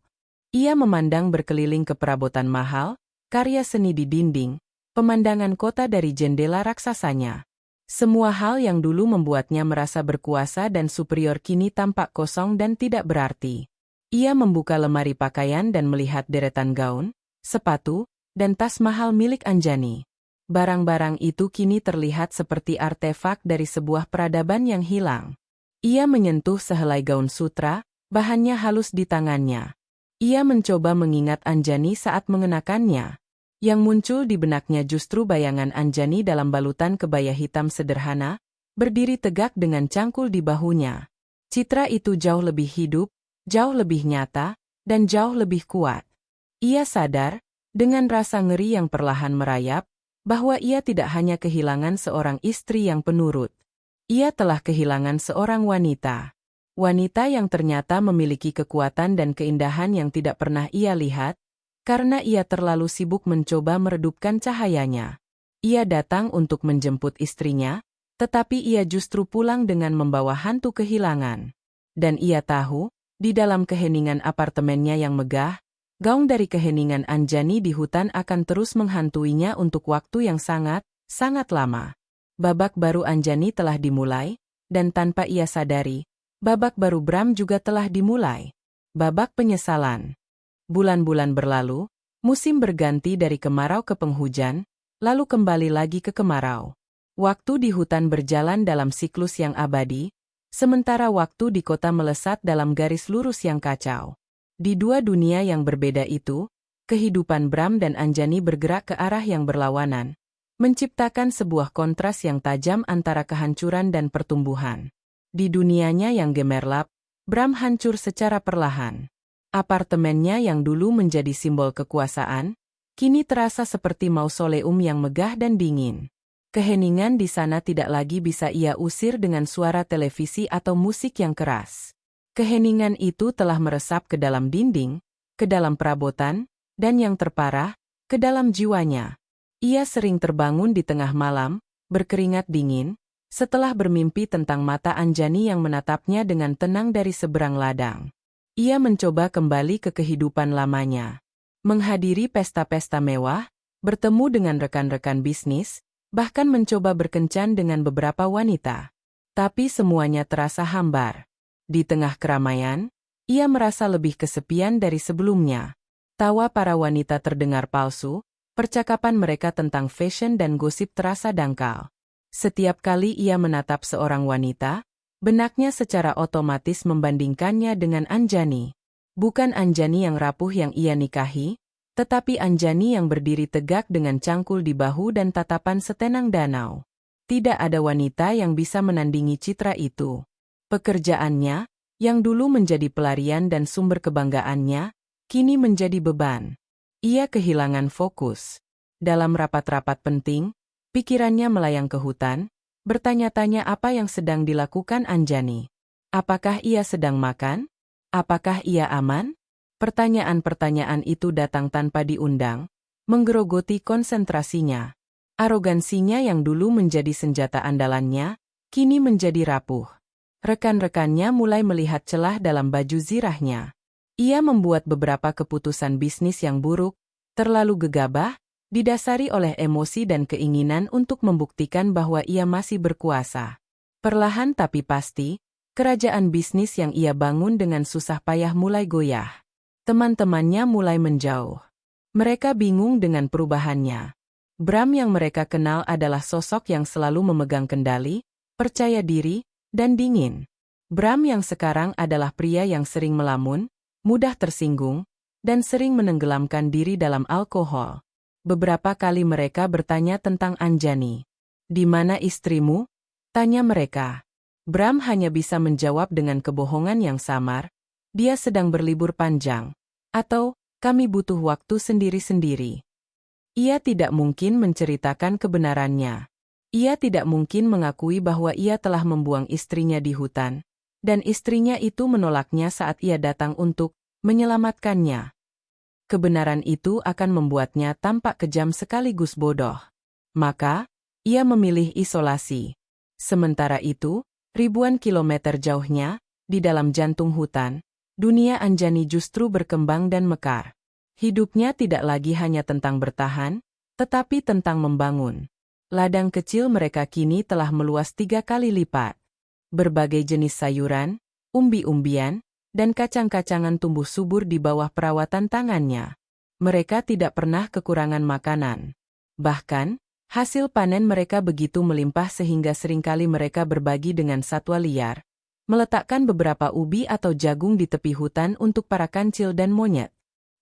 Ia memandang berkeliling ke perabotan mahal, karya seni di dinding, pemandangan kota dari jendela raksasanya. Semua hal yang dulu membuatnya merasa berkuasa dan superior kini tampak kosong dan tidak berarti. Ia membuka lemari pakaian dan melihat deretan gaun, sepatu, dan tas mahal milik Anjani. Barang-barang itu kini terlihat seperti artefak dari sebuah peradaban yang hilang. Ia menyentuh sehelai gaun sutra, bahannya halus di tangannya. Ia mencoba mengingat Anjani saat mengenakannya. Yang muncul di benaknya justru bayangan Anjani dalam balutan kebaya hitam sederhana, berdiri tegak dengan cangkul di bahunya. Citra itu jauh lebih hidup, jauh lebih nyata, dan jauh lebih kuat. Ia sadar, dengan rasa ngeri yang perlahan merayap, bahwa ia tidak hanya kehilangan seorang istri yang penurut. Ia telah kehilangan seorang wanita. Wanita yang ternyata memiliki kekuatan dan keindahan yang tidak pernah ia lihat, karena ia terlalu sibuk mencoba meredupkan cahayanya. Ia datang untuk menjemput istrinya, tetapi ia justru pulang dengan membawa hantu kehilangan. Dan ia tahu, di dalam keheningan apartemennya yang megah, gaung dari keheningan Anjani di hutan akan terus menghantuinya untuk waktu yang sangat, sangat lama. Babak baru Anjani telah dimulai, dan tanpa ia sadari, babak baru Bram juga telah dimulai. Babak penyesalan. Bulan-bulan berlalu, musim berganti dari kemarau ke penghujan, lalu kembali lagi ke kemarau. Waktu di hutan berjalan dalam siklus yang abadi, sementara waktu di kota melesat dalam garis lurus yang kacau. Di dua dunia yang berbeda itu, kehidupan Bram dan Anjani bergerak ke arah yang berlawanan, menciptakan sebuah kontras yang tajam antara kehancuran dan pertumbuhan. Di dunianya yang gemerlap, Bram hancur secara perlahan. Apartemennya yang dulu menjadi simbol kekuasaan, kini terasa seperti mausoleum yang megah dan dingin. Keheningan di sana tidak lagi bisa ia usir dengan suara televisi atau musik yang keras. Keheningan itu telah meresap ke dalam dinding, ke dalam perabotan, dan yang terparah, ke dalam jiwanya. Ia sering terbangun di tengah malam, berkeringat dingin, setelah bermimpi tentang mata Anjani yang menatapnya dengan tenang dari seberang ladang. Ia mencoba kembali ke kehidupan lamanya. Menghadiri pesta-pesta mewah, bertemu dengan rekan-rekan bisnis, bahkan mencoba berkencan dengan beberapa wanita. Tapi semuanya terasa hambar. Di tengah keramaian, ia merasa lebih kesepian dari sebelumnya. Tawa para wanita terdengar palsu, percakapan mereka tentang fashion dan gosip terasa dangkal. Setiap kali ia menatap seorang wanita, benaknya secara otomatis membandingkannya dengan Anjani. Bukan Anjani yang rapuh yang ia nikahi, Tetapi Anjani yang berdiri tegak dengan cangkul di bahu dan tatapan setenang danau. Tidak ada wanita yang bisa menandingi citra itu. Pekerjaannya, yang dulu menjadi pelarian dan sumber kebanggaannya, kini menjadi beban. Ia kehilangan fokus. Dalam rapat-rapat penting, pikirannya melayang ke hutan, bertanya-tanya apa yang sedang dilakukan Anjani. Apakah ia sedang makan? Apakah ia aman? Pertanyaan-pertanyaan itu datang tanpa diundang, menggerogoti konsentrasinya. Arogansinya yang dulu menjadi senjata andalannya, kini menjadi rapuh. Rekan-rekannya mulai melihat celah dalam baju zirahnya. Ia membuat beberapa keputusan bisnis yang buruk, terlalu gegabah, didasari oleh emosi dan keinginan untuk membuktikan bahwa ia masih berkuasa. Perlahan tapi pasti, kerajaan bisnis yang ia bangun dengan susah payah mulai goyah. Teman-temannya mulai menjauh. Mereka bingung dengan perubahannya. Bram yang mereka kenal adalah sosok yang selalu memegang kendali, percaya diri, dan dingin. Bram yang sekarang adalah pria yang sering melamun, mudah tersinggung, dan sering menenggelamkan diri dalam alkohol. Beberapa kali mereka bertanya tentang Anjani. "Di mana istrimu?" tanya mereka. Bram hanya bisa menjawab dengan kebohongan yang samar. Dia sedang berlibur panjang. Atau, kami butuh waktu sendiri-sendiri. Ia tidak mungkin menceritakan kebenarannya. Ia tidak mungkin mengakui bahwa ia telah membuang istrinya di hutan, dan istrinya itu menolaknya saat ia datang untuk menyelamatkannya. Kebenaran itu akan membuatnya tampak kejam sekaligus bodoh. Maka, ia memilih isolasi. Sementara itu, ribuan kilometer jauhnya, di dalam jantung hutan, dunia Anjani justru berkembang dan mekar. Hidupnya tidak lagi hanya tentang bertahan, tetapi tentang membangun. Ladang kecil mereka kini telah meluas 3 kali lipat. Berbagai jenis sayuran, umbi-umbian, dan kacang-kacangan tumbuh subur di bawah perawatan tangannya. Mereka tidak pernah kekurangan makanan. Bahkan, hasil panen mereka begitu melimpah sehingga seringkali mereka berbagi dengan satwa liar. Meletakkan beberapa ubi atau jagung di tepi hutan untuk para kancil dan monyet.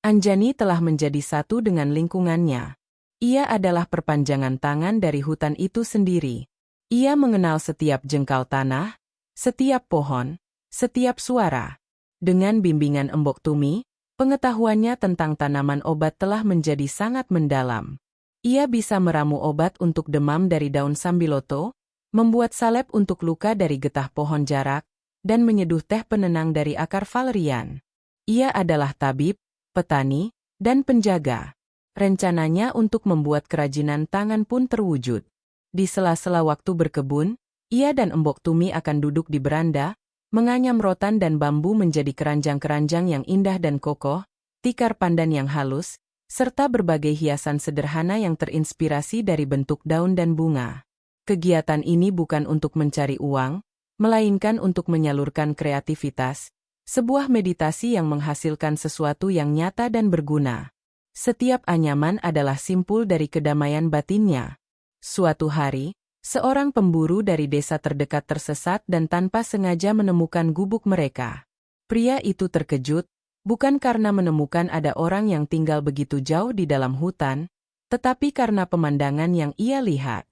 Anjani telah menjadi satu dengan lingkungannya. Ia adalah perpanjangan tangan dari hutan itu sendiri. Ia mengenal setiap jengkal tanah, setiap pohon, setiap suara. Dengan bimbingan Embok Tumi, pengetahuannya tentang tanaman obat telah menjadi sangat mendalam. Ia bisa meramu obat untuk demam dari daun sambiloto, membuat salep untuk luka dari getah pohon jarak, dan menyeduh teh penenang dari akar valerian. Ia adalah tabib, petani, dan penjaga. Rencananya untuk membuat kerajinan tangan pun terwujud. Di sela-sela waktu berkebun, ia dan Embok Tumi akan duduk di beranda, menganyam rotan dan bambu menjadi keranjang-keranjang yang indah dan kokoh, tikar pandan yang halus, serta berbagai hiasan sederhana yang terinspirasi dari bentuk daun dan bunga. Kegiatan ini bukan untuk mencari uang, melainkan untuk menyalurkan kreativitas, sebuah meditasi yang menghasilkan sesuatu yang nyata dan berguna. Setiap anyaman adalah simpul dari kedamaian batinnya. Suatu hari, seorang pemburu dari desa terdekat tersesat dan tanpa sengaja menemukan gubuk mereka. Pria itu terkejut, bukan karena menemukan ada orang yang tinggal begitu jauh di dalam hutan, tetapi karena pemandangan yang ia lihat.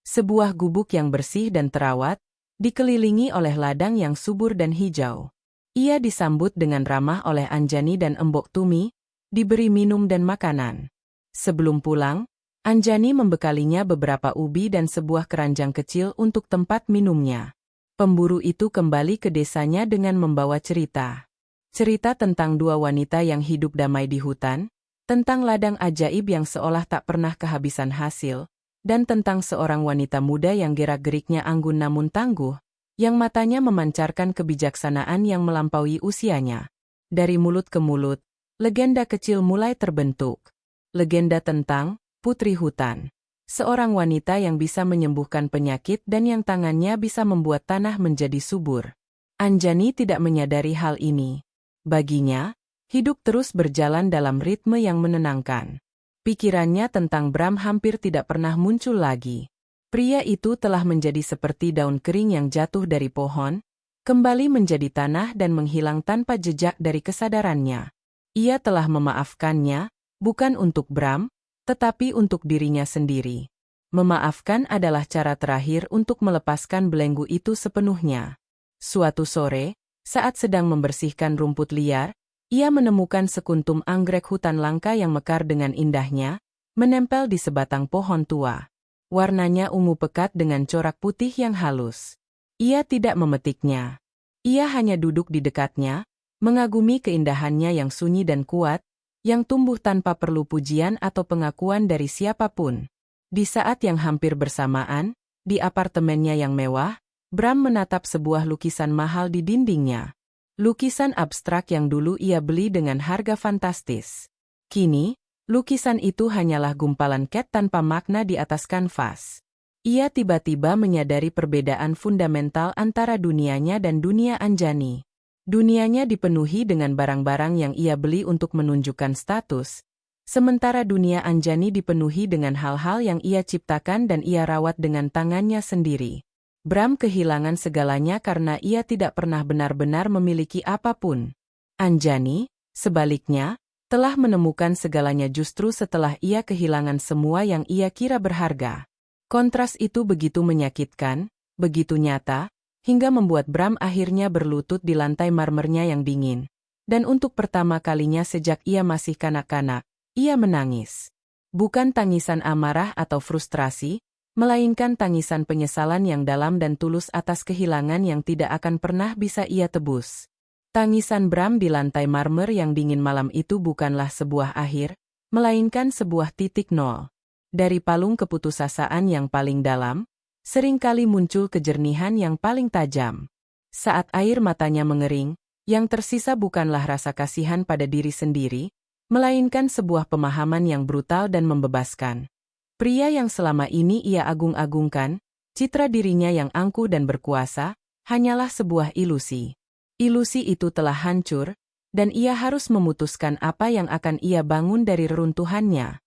Sebuah gubuk yang bersih dan terawat, dikelilingi oleh ladang yang subur dan hijau. Ia disambut dengan ramah oleh Anjani dan Embok Tumi, diberi minum dan makanan. Sebelum pulang, Anjani membekalinya beberapa ubi dan sebuah keranjang kecil untuk tempat minumnya. Pemburu itu kembali ke desanya dengan membawa cerita. Cerita tentang dua wanita yang hidup damai di hutan, tentang ladang ajaib yang seolah tak pernah kehabisan hasil, dan tentang seorang wanita muda yang gerak-geriknya anggun namun tangguh, yang matanya memancarkan kebijaksanaan yang melampaui usianya. Dari mulut ke mulut, legenda kecil mulai terbentuk. Legenda tentang Putri Hutan. Seorang wanita yang bisa menyembuhkan penyakit dan yang tangannya bisa membuat tanah menjadi subur. Anjani tidak menyadari hal ini. Baginya, hidup terus berjalan dalam ritme yang menenangkan. Pikirannya tentang Bram hampir tidak pernah muncul lagi. Pria itu telah menjadi seperti daun kering yang jatuh dari pohon, kembali menjadi tanah dan menghilang tanpa jejak dari kesadarannya. Ia telah memaafkannya, Bukan untuk Bram, tetapi untuk dirinya sendiri. Memaafkan adalah cara terakhir untuk melepaskan belenggu itu sepenuhnya. Suatu sore, saat sedang membersihkan rumput liar, ia menemukan sekuntum anggrek hutan langka yang mekar dengan indahnya, menempel di sebatang pohon tua. Warnanya ungu pekat dengan corak putih yang halus. Ia tidak memetiknya. Ia hanya duduk di dekatnya, mengagumi keindahannya yang sunyi dan kuat, yang tumbuh tanpa perlu pujian atau pengakuan dari siapapun. Di saat yang hampir bersamaan, di apartemennya yang mewah, Bram menatap sebuah lukisan mahal di dindingnya. Lukisan abstrak yang dulu ia beli dengan harga fantastis. Kini, lukisan itu hanyalah gumpalan cat tanpa makna di atas kanvas. Ia tiba-tiba menyadari perbedaan fundamental antara dunianya dan dunia Anjani. Dunianya dipenuhi dengan barang-barang yang ia beli untuk menunjukkan status, sementara dunia Anjani dipenuhi dengan hal-hal yang ia ciptakan dan ia rawat dengan tangannya sendiri. Bram kehilangan segalanya karena ia tidak pernah benar-benar memiliki apapun. Anjani, sebaliknya, telah menemukan segalanya justru setelah ia kehilangan semua yang ia kira berharga. Kontras itu begitu menyakitkan, begitu nyata, hingga membuat Bram akhirnya berlutut di lantai marmernya yang dingin. Dan untuk pertama kalinya sejak ia masih kanak-kanak, ia menangis. Bukan tangisan amarah atau frustrasi, melainkan tangisan penyesalan yang dalam dan tulus atas kehilangan yang tidak akan pernah bisa ia tebus. Tangisan Bram di lantai marmer yang dingin malam itu bukanlah sebuah akhir, melainkan sebuah titik nol. Dari palung keputusasaan yang paling dalam, seringkali muncul kejernihan yang paling tajam. Saat air matanya mengering, yang tersisa bukanlah rasa kasihan pada diri sendiri, melainkan sebuah pemahaman yang brutal dan membebaskan. Pria yang selama ini ia agung-agungkan, citra dirinya yang angkuh dan berkuasa, hanyalah sebuah ilusi. Ilusi itu telah hancur, dan ia harus memutuskan apa yang akan ia bangun dari reruntuhannya.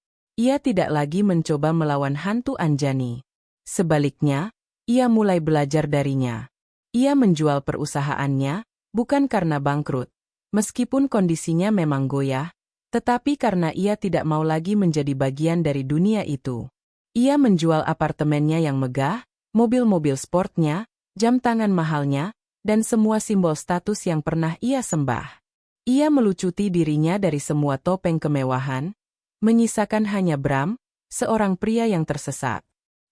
Ia tidak lagi mencoba melawan hantu Anjani. Sebaliknya, ia mulai belajar darinya. Ia menjual perusahaannya, bukan karena bangkrut, meskipun kondisinya memang goyah, tetapi karena ia tidak mau lagi menjadi bagian dari dunia itu. Ia menjual apartemennya yang megah, mobil-mobil sportnya, jam tangan mahalnya, dan semua simbol status yang pernah ia sembah. Ia melucuti dirinya dari semua topeng kemewahan, menyisakan hanya Bram, seorang pria yang tersesat.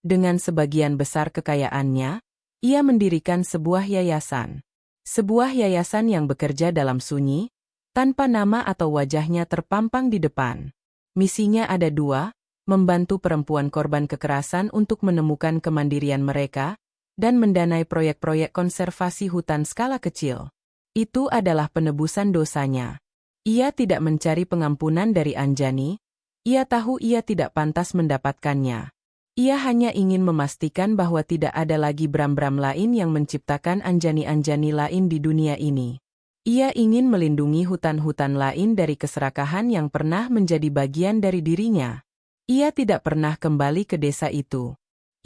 Dengan sebagian besar kekayaannya, ia mendirikan sebuah yayasan. Sebuah yayasan yang bekerja dalam sunyi, tanpa nama atau wajahnya terpampang di depan. Misinya ada dua, membantu perempuan korban kekerasan untuk menemukan kemandirian mereka, dan mendanai proyek-proyek konservasi hutan skala kecil. Itu adalah penebusan dosanya. Ia tidak mencari pengampunan dari Anjani, ia tahu ia tidak pantas mendapatkannya. Ia hanya ingin memastikan bahwa tidak ada lagi Bram-Bram lain yang menciptakan Anjani-Anjani lain di dunia ini. Ia ingin melindungi hutan-hutan lain dari keserakahan yang pernah menjadi bagian dari dirinya. Ia tidak pernah kembali ke desa itu.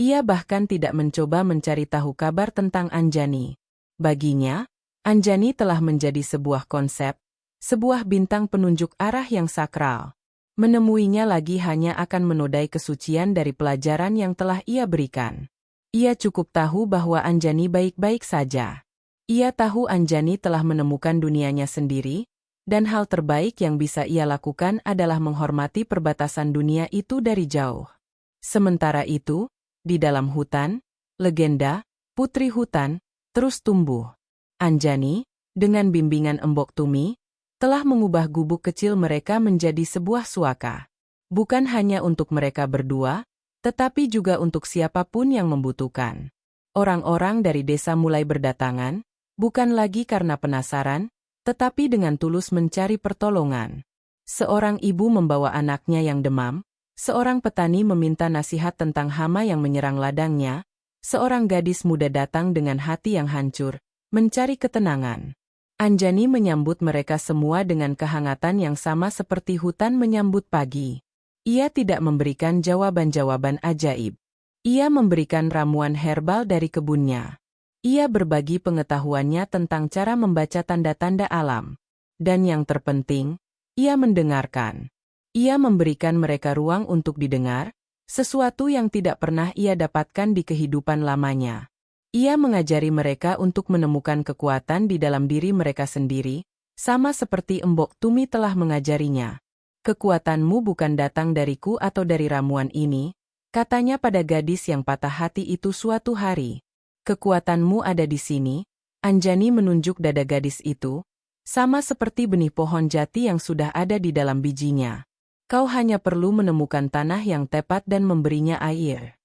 Ia bahkan tidak mencoba mencari tahu kabar tentang Anjani. Baginya, Anjani telah menjadi sebuah konsep, sebuah bintang penunjuk arah yang sakral. Menemuinya lagi hanya akan menodai kesucian dari pelajaran yang telah ia berikan. Ia cukup tahu bahwa Anjani baik-baik saja. Ia tahu Anjani telah menemukan dunianya sendiri, dan hal terbaik yang bisa ia lakukan adalah menghormati perbatasan dunia itu dari jauh. Sementara itu, di dalam hutan, legenda, putri hutan, terus tumbuh. Anjani, dengan bimbingan Embok Tumi, telah mengubah gubuk kecil mereka menjadi sebuah suaka. Bukan hanya untuk mereka berdua, tetapi juga untuk siapapun yang membutuhkan. Orang-orang dari desa mulai berdatangan, bukan lagi karena penasaran, tetapi dengan tulus mencari pertolongan. Seorang ibu membawa anaknya yang demam, seorang petani meminta nasihat tentang hama yang menyerang ladangnya, seorang gadis muda datang dengan hati yang hancur, mencari ketenangan. Anjani menyambut mereka semua dengan kehangatan yang sama seperti hutan menyambut pagi. Ia tidak memberikan jawaban-jawaban ajaib. Ia memberikan ramuan herbal dari kebunnya. Ia berbagi pengetahuannya tentang cara membaca tanda-tanda alam. Dan yang terpenting, ia mendengarkan. Ia memberikan mereka ruang untuk didengar, sesuatu yang tidak pernah ia dapatkan di kehidupan lamanya. Ia mengajari mereka untuk menemukan kekuatan di dalam diri mereka sendiri, sama seperti Embok Tumi telah mengajarinya. Kekuatanmu bukan datang dariku atau dari ramuan ini, katanya pada gadis yang patah hati itu suatu hari. Kekuatanmu ada di sini. Anjani menunjuk dada gadis itu, sama seperti benih pohon jati yang sudah ada di dalam bijinya. Kau hanya perlu menemukan tanah yang tepat dan memberinya air.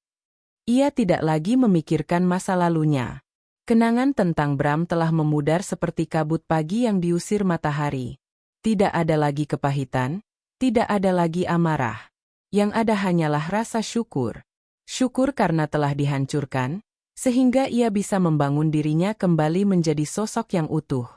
Ia tidak lagi memikirkan masa lalunya. Kenangan tentang Bram telah memudar seperti kabut pagi yang diusir matahari. Tidak ada lagi kepahitan, tidak ada lagi amarah. Yang ada hanyalah rasa syukur. Syukur karena telah dihancurkan, sehingga ia bisa membangun dirinya kembali menjadi sosok yang utuh.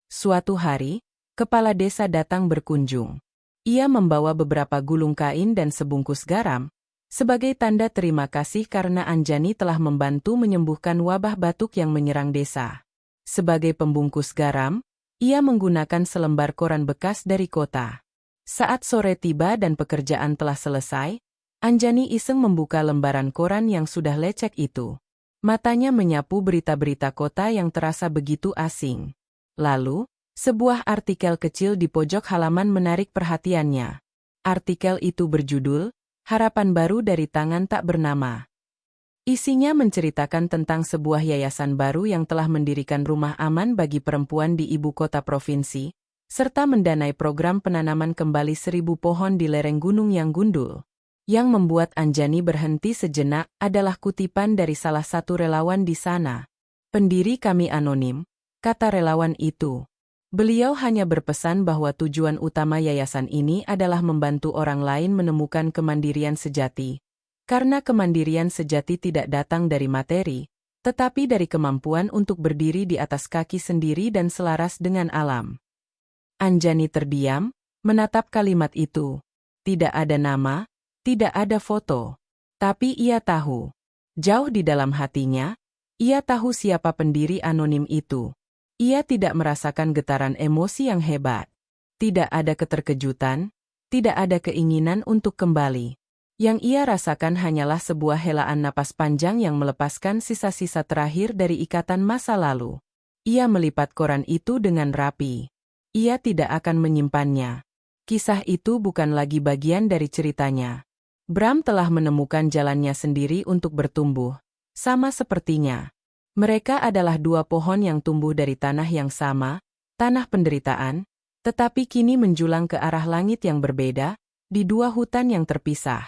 Suatu hari, kepala desa datang berkunjung. Ia membawa beberapa gulung kain dan sebungkus garam, sebagai tanda terima kasih karena Anjani telah membantu menyembuhkan wabah batuk yang menyerang desa. Sebagai pembungkus garam, ia menggunakan selembar koran bekas dari kota. Saat sore tiba dan pekerjaan telah selesai, Anjani iseng membuka lembaran koran yang sudah lecek itu. Matanya menyapu berita-berita kota yang terasa begitu asing. Lalu, sebuah artikel kecil di pojok halaman menarik perhatiannya. Artikel itu berjudul, Harapan Baru dari Tangan Tak Bernama. Isinya menceritakan tentang sebuah yayasan baru yang telah mendirikan rumah aman bagi perempuan di ibu kota provinsi, serta mendanai program penanaman kembali 1000 pohon di lereng gunung yang gundul. Yang membuat Anjani berhenti sejenak adalah kutipan dari salah satu relawan di sana. Pendiri kami anonim, kata relawan itu. Beliau hanya berpesan bahwa tujuan utama yayasan ini adalah membantu orang lain menemukan kemandirian sejati. Karena kemandirian sejati tidak datang dari materi, tetapi dari kemampuan untuk berdiri di atas kaki sendiri dan selaras dengan alam. Anjani terdiam, menatap kalimat itu. Tidak ada nama, tidak ada foto. Tapi ia tahu. Jauh di dalam hatinya, ia tahu siapa pendiri anonim itu. Ia tidak merasakan getaran emosi yang hebat. Tidak ada keterkejutan, tidak ada keinginan untuk kembali. Yang ia rasakan hanyalah sebuah helaan napas panjang yang melepaskan sisa-sisa terakhir dari ikatan masa lalu. Ia melipat koran itu dengan rapi. Ia tidak akan menyimpannya. Kisah itu bukan lagi bagian dari ceritanya. Bram telah menemukan jalannya sendiri untuk bertumbuh. Sama sepertinya. Mereka adalah dua pohon yang tumbuh dari tanah yang sama, tanah penderitaan, tetapi kini menjulang ke arah langit yang berbeda, di dua hutan yang terpisah.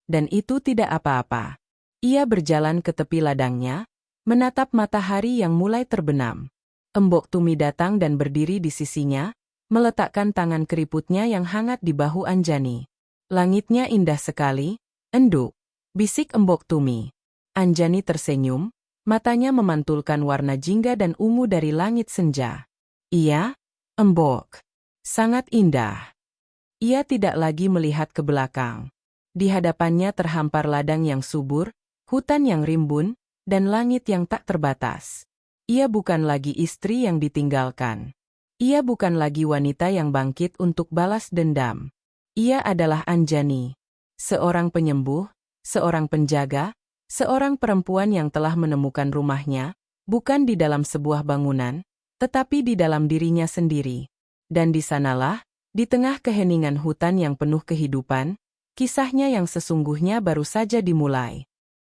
Dan itu tidak apa-apa. Ia berjalan ke tepi ladangnya, menatap matahari yang mulai terbenam. Embok Tumi datang dan berdiri di sisinya, meletakkan tangan keriputnya yang hangat di bahu Anjani. Langitnya indah sekali, enduk, bisik Embok Tumi. Anjani tersenyum. Matanya memantulkan warna jingga dan ungu dari langit senja. Iya, Embok. Sangat indah. Ia tidak lagi melihat ke belakang. Di hadapannya terhampar ladang yang subur, hutan yang rimbun, dan langit yang tak terbatas. Ia bukan lagi istri yang ditinggalkan. Ia bukan lagi wanita yang bangkit untuk balas dendam. Ia adalah Anjani. Seorang penyembuh, seorang penjaga, seorang perempuan yang telah menemukan rumahnya, bukan di dalam sebuah bangunan, tetapi di dalam dirinya sendiri. Dan di sanalah, di tengah keheningan hutan yang penuh kehidupan, kisahnya yang sesungguhnya baru saja dimulai.